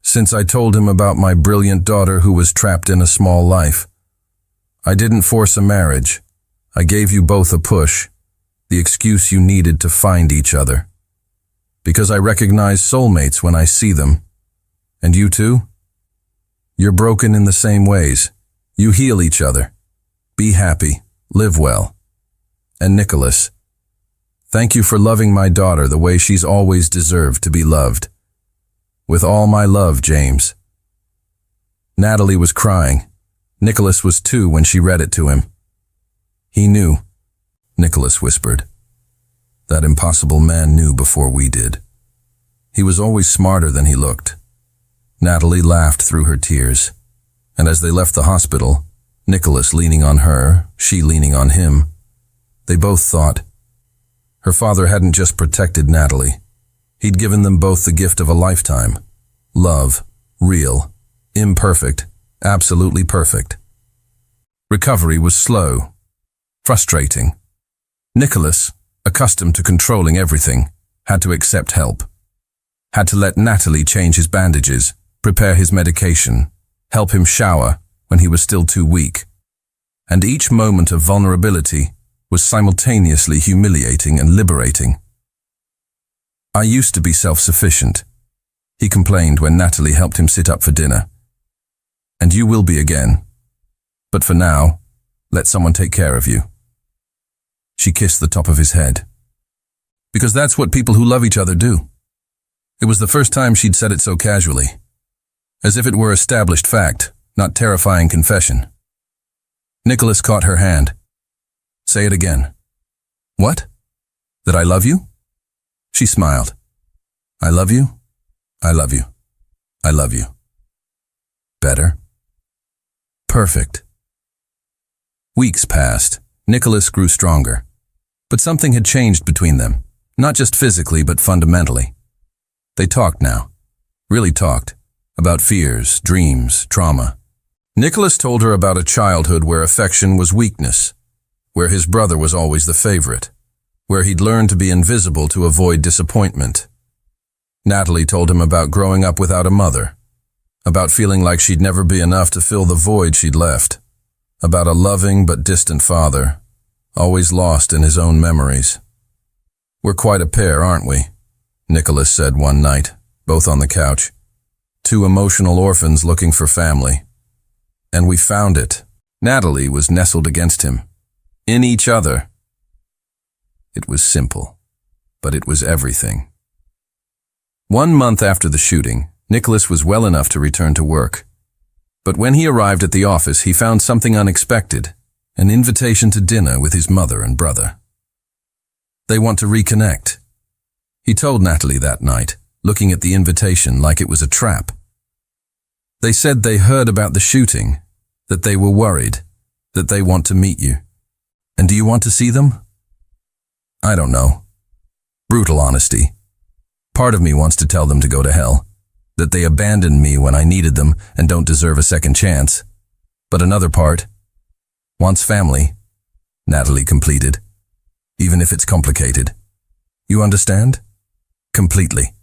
Since I told him about my brilliant daughter who was trapped in a small life. I didn't force a marriage. I gave you both a push, the excuse you needed to find each other. Because I recognize soulmates when I see them. And you too? You're broken in the same ways. You heal each other. Be happy. Live well. And Nicholas, thank you for loving my daughter the way she's always deserved to be loved. With all my love, James. Natalie was crying. Nicholas was too when she read it to him. He knew, Nicholas whispered. That impossible man knew before we did. He was always smarter than he looked. Natalie laughed through her tears, and as they left the hospital, Nicholas leaning on her, she leaning on him, they both thought, her father hadn't just protected Natalie. He'd given them both the gift of a lifetime. Love, real, imperfect, absolutely perfect. Recovery was slow, frustrating. Nicholas, accustomed to controlling everything, had to accept help. Had to let Natalie change his bandages, prepare his medication, help him shower when he was still too weak. And each moment of vulnerability was simultaneously humiliating and liberating. I used to be self-sufficient, he complained when Natalie helped him sit up for dinner. And you will be again. But for now, let someone take care of you. She kissed the top of his head. Because that's what people who love each other do. It was the first time she'd said it so casually, as if it were established fact, not terrifying confession. Nicholas caught her hand. Say it again. What? That I love you? She smiled. I love you. I love you. I love you. Better. Perfect. Weeks passed. Nicholas grew stronger. But something had changed between them, not just physically but fundamentally. They talked now. Really talked. About fears, dreams, trauma. Nicholas told her about a childhood where affection was weakness, where his brother was always the favorite, where he'd learned to be invisible to avoid disappointment. Natalie told him about growing up without a mother, about feeling like she'd never be enough to fill the void she'd left, about a loving but distant father, always lost in his own memories. We're quite a pair, aren't we? Nicholas said one night, both on the couch. Two emotional orphans looking for family. And we found it. Natalie was nestled against him. In each other. It was simple, but it was everything. 1 month after the shooting, Nicholas was well enough to return to work. But when he arrived at the office, he found something unexpected, an invitation to dinner with his mother and brother. They want to reconnect. He told Natalie that night, looking at the invitation like it was a trap. They said they heard about the shooting, that they were worried, that they want to meet you. And do you want to see them? I don't know. Brutal honesty. Part of me wants to tell them to go to hell, that they abandoned me when I needed them and don't deserve a second chance. But another part wants family, Natalie completed, even if it's complicated. You understand? Completely.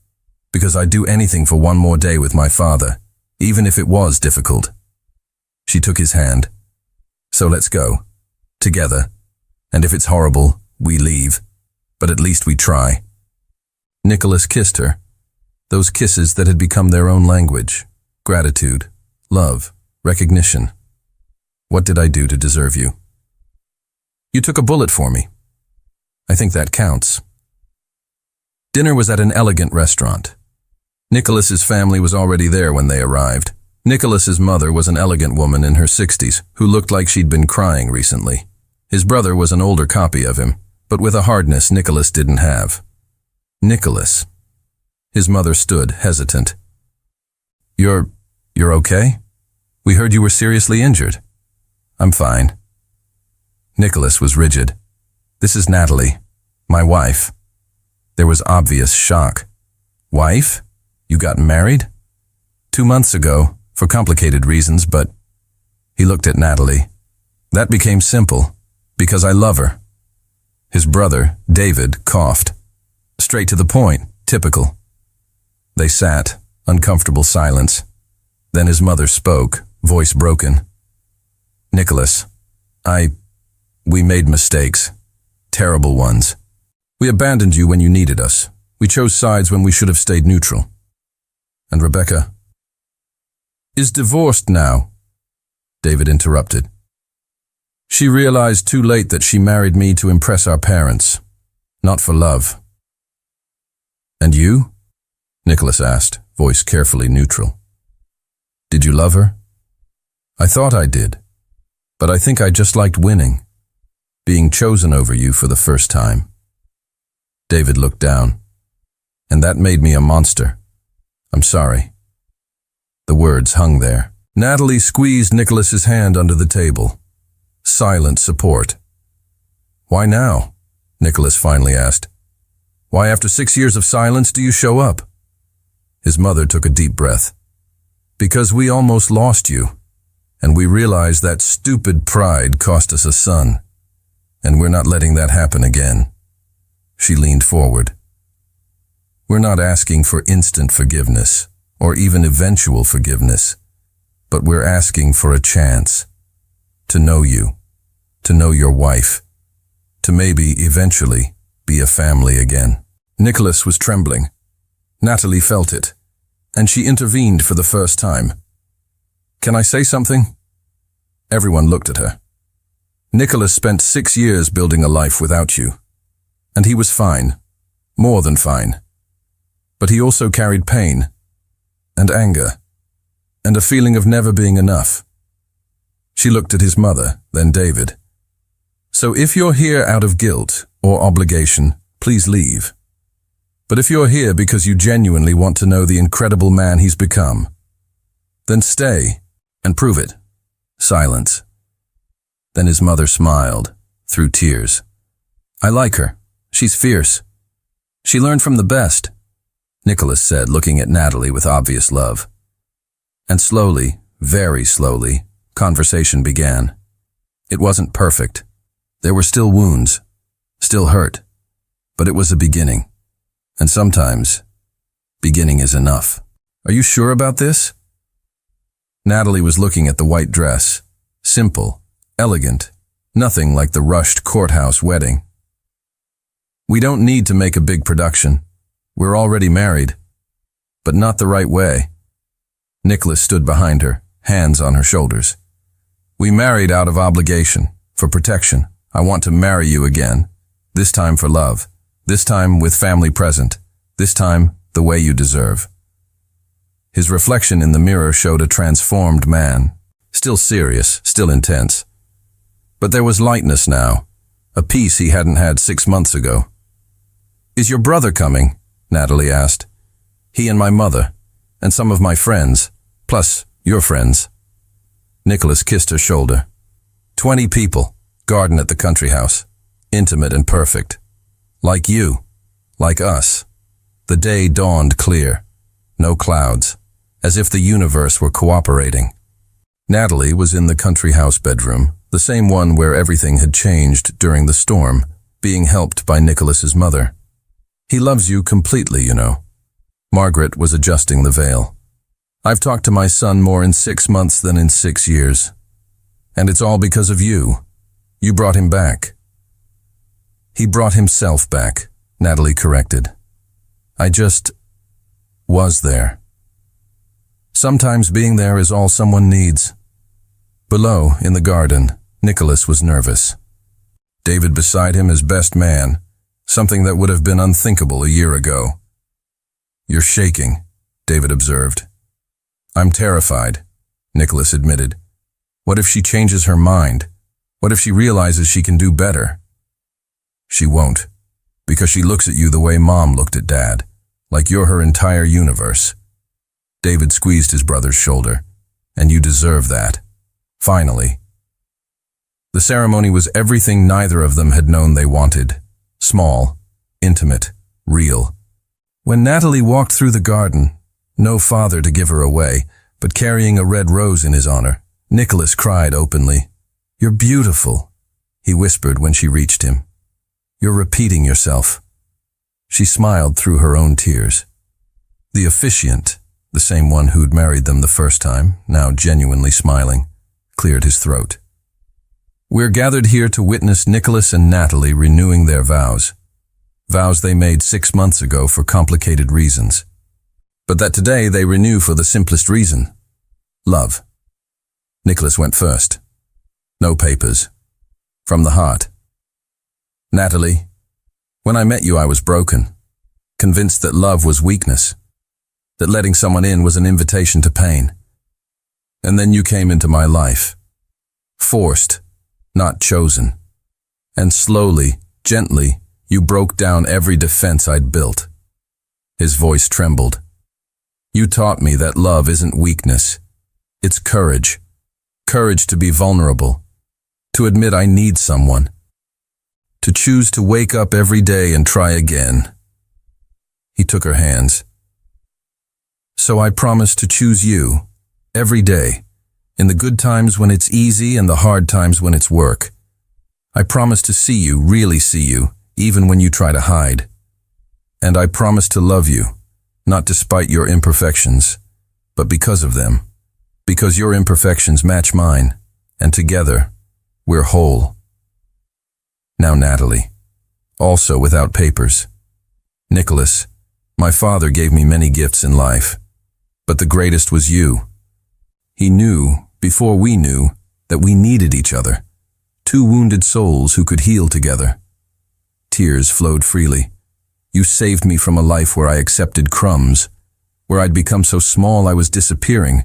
Because I'd do anything for one more day with my father, even if it was difficult. She took his hand. So let's go. Together. And if it's horrible, we leave. But at least we try. Nicholas kissed her. Those kisses that had become their own language. Gratitude. Love. Recognition. What did I do to deserve you? You took a bullet for me. I think that counts. Dinner was at an elegant restaurant. Nicholas's family was already there when they arrived. Nicholas's mother was an elegant woman in her 60s who looked like she'd been crying recently. His brother was an older copy of him, but with a hardness Nicholas didn't have. Nicholas. His mother stood, hesitant. You're okay? We heard you were seriously injured. I'm fine. Nicholas was rigid. This is Natalie, my wife. There was obvious shock. Wife? You got married? 2 months ago, for complicated reasons, but... He looked at Natalie. That became simple, because I love her. His brother, David, coughed. Straight to the point, typical. They sat, uncomfortable silence. Then his mother spoke, voice broken. Nicholas, We made mistakes. Terrible ones. We abandoned you when you needed us. We chose sides when we should have stayed neutral. And Rebecca is divorced now, David interrupted. She realized too late that she married me to impress our parents, not for love. And you? Nicholas asked, voice carefully neutral. Did you love her? I thought I did, but I think I just liked winning, being chosen over you for the first time. David looked down. And that made me a monster. I'm sorry. The words hung there. Natalie squeezed Nicholas's hand under the table. Silent support. Why now? Nicholas finally asked. Why after 6 years of silence do you show up? His mother took a deep breath. Because we almost lost you, and we realized that stupid pride cost us a son, and we're not letting that happen again. She leaned forward. We're not asking for instant forgiveness, or even eventual forgiveness, but we're asking for a chance to know you, to know your wife, to maybe eventually be a family again. Nicholas was trembling. Natalie felt it, and she intervened for the first time. Can I say something? Everyone looked at her. Nicholas spent 6 years building a life without you, and he was fine, more than fine. But he also carried pain, and anger, and a feeling of never being enough. She looked at his mother, then David. So if you're here out of guilt or obligation, please leave. But if you're here because you genuinely want to know the incredible man he's become, then stay and prove it. Silence. Then his mother smiled, through tears. I like her. She's fierce. She learned from the best, Nicholas said, looking at Natalie with obvious love. And slowly, very slowly, conversation began. It wasn't perfect. There were still wounds, still hurt, but it was a beginning. And sometimes, beginning is enough. Are you sure about this? Natalie was looking at the white dress. Simple, elegant, nothing like the rushed courthouse wedding. We don't need to make a big production. We're already married, but not the right way. Nicholas stood behind her, hands on her shoulders. We married out of obligation, for protection. I want to marry you again, this time for love, this time with family present, this time the way you deserve. His reflection in the mirror showed a transformed man, still serious, still intense. But there was lightness now, a peace he hadn't had 6 months ago. Is your brother coming? Natalie asked. He and my mother, and some of my friends, plus your friends. Nicholas kissed her shoulder. 20 people, garden at the country house, intimate and perfect. Like you, like us. The day dawned clear, no clouds, as if the universe were cooperating. Natalie was in the country house bedroom, the same one where everything had changed during the storm, being helped by Nicholas's mother. He loves you completely, you know. Margaret was adjusting the veil. I've talked to my son more in 6 months than in 6 years. And it's all because of you. You brought him back. He brought himself back, Natalie corrected. I just was there. Sometimes being there is all someone needs. Below, in the garden, Nicholas was nervous. David beside him as best man, something that would have been unthinkable a year ago. You're shaking, David observed. I'm terrified, Nicholas admitted. What if she changes her mind? What if she realizes she can do better? She won't, because she looks at you the way Mom looked at Dad, like you're her entire universe. David squeezed his brother's shoulder. And you deserve that. Finally. The ceremony was everything neither of them had known they wanted. Small, intimate, real. When Natalie walked through the garden, no father to give her away, but carrying a red rose in his honor, Nicholas cried openly. You're beautiful, he whispered when she reached him. You're repeating yourself. She smiled through her own tears. The officiant, the same one who'd married them the first time, now genuinely smiling, cleared his throat. We're gathered here to witness Nicholas and Natalie renewing their vows. Vows they made 6 months ago for complicated reasons. But that today they renew for the simplest reason: love. Nicholas went first. No papers. From the heart. Natalie, when I met you I was broken, convinced that love was weakness, that letting someone in was an invitation to pain. And then you came into my life. Forced, not chosen. And slowly, gently, you broke down every defense I'd built. His voice trembled. You taught me that love isn't weakness. It's courage. Courage to be vulnerable. To admit I need someone. To choose to wake up every day and try again. He took her hands. So I promise to choose you, every day, in the good times when it's easy and the hard times when it's work. I promise to see you, really see you, even when you try to hide. And I promise to love you, not despite your imperfections, but because of them. Because your imperfections match mine, and together, we're whole. Now Natalie, also without papers. Nicholas, my father gave me many gifts in life, but the greatest was you. He knew, before we knew, that we needed each other. Two wounded souls who could heal together. Tears flowed freely. You saved me from a life where I accepted crumbs, where I'd become so small I was disappearing.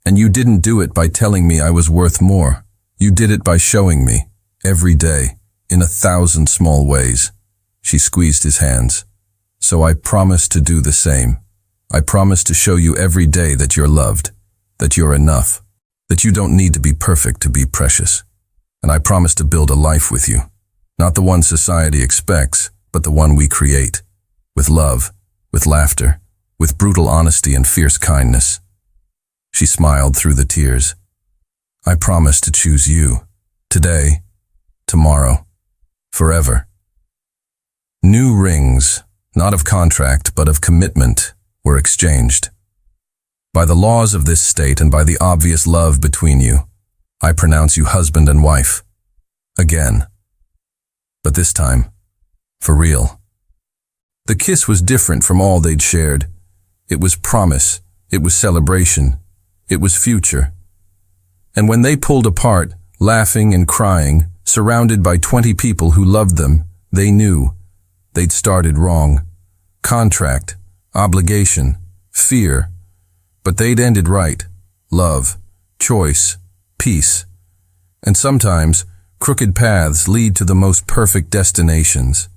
And you didn't do it by telling me I was worth more. You did it by showing me, every day, in 1,000 small ways. She squeezed his hands. So I promise to do the same. I promise to show you every day that you're loved, that you're enough, that you don't need to be perfect to be precious. And I promise to build a life with you, not the one society expects, but the one we create, with love, with laughter, with brutal honesty and fierce kindness. She smiled through the tears. I promise to choose you, today, tomorrow, forever. New rings, not of contract but of commitment, were exchanged. By the laws of this state and by the obvious love between you, I pronounce you husband and wife. Again. But this time, for real. The kiss was different from all they'd shared. It was promise, it was celebration, it was future. And when they pulled apart, laughing and crying, surrounded by 20 people who loved them, they knew they'd started wrong. Contract, obligation, fear. But they'd ended right. Love, choice, peace. And sometimes, crooked paths lead to the most perfect destinations.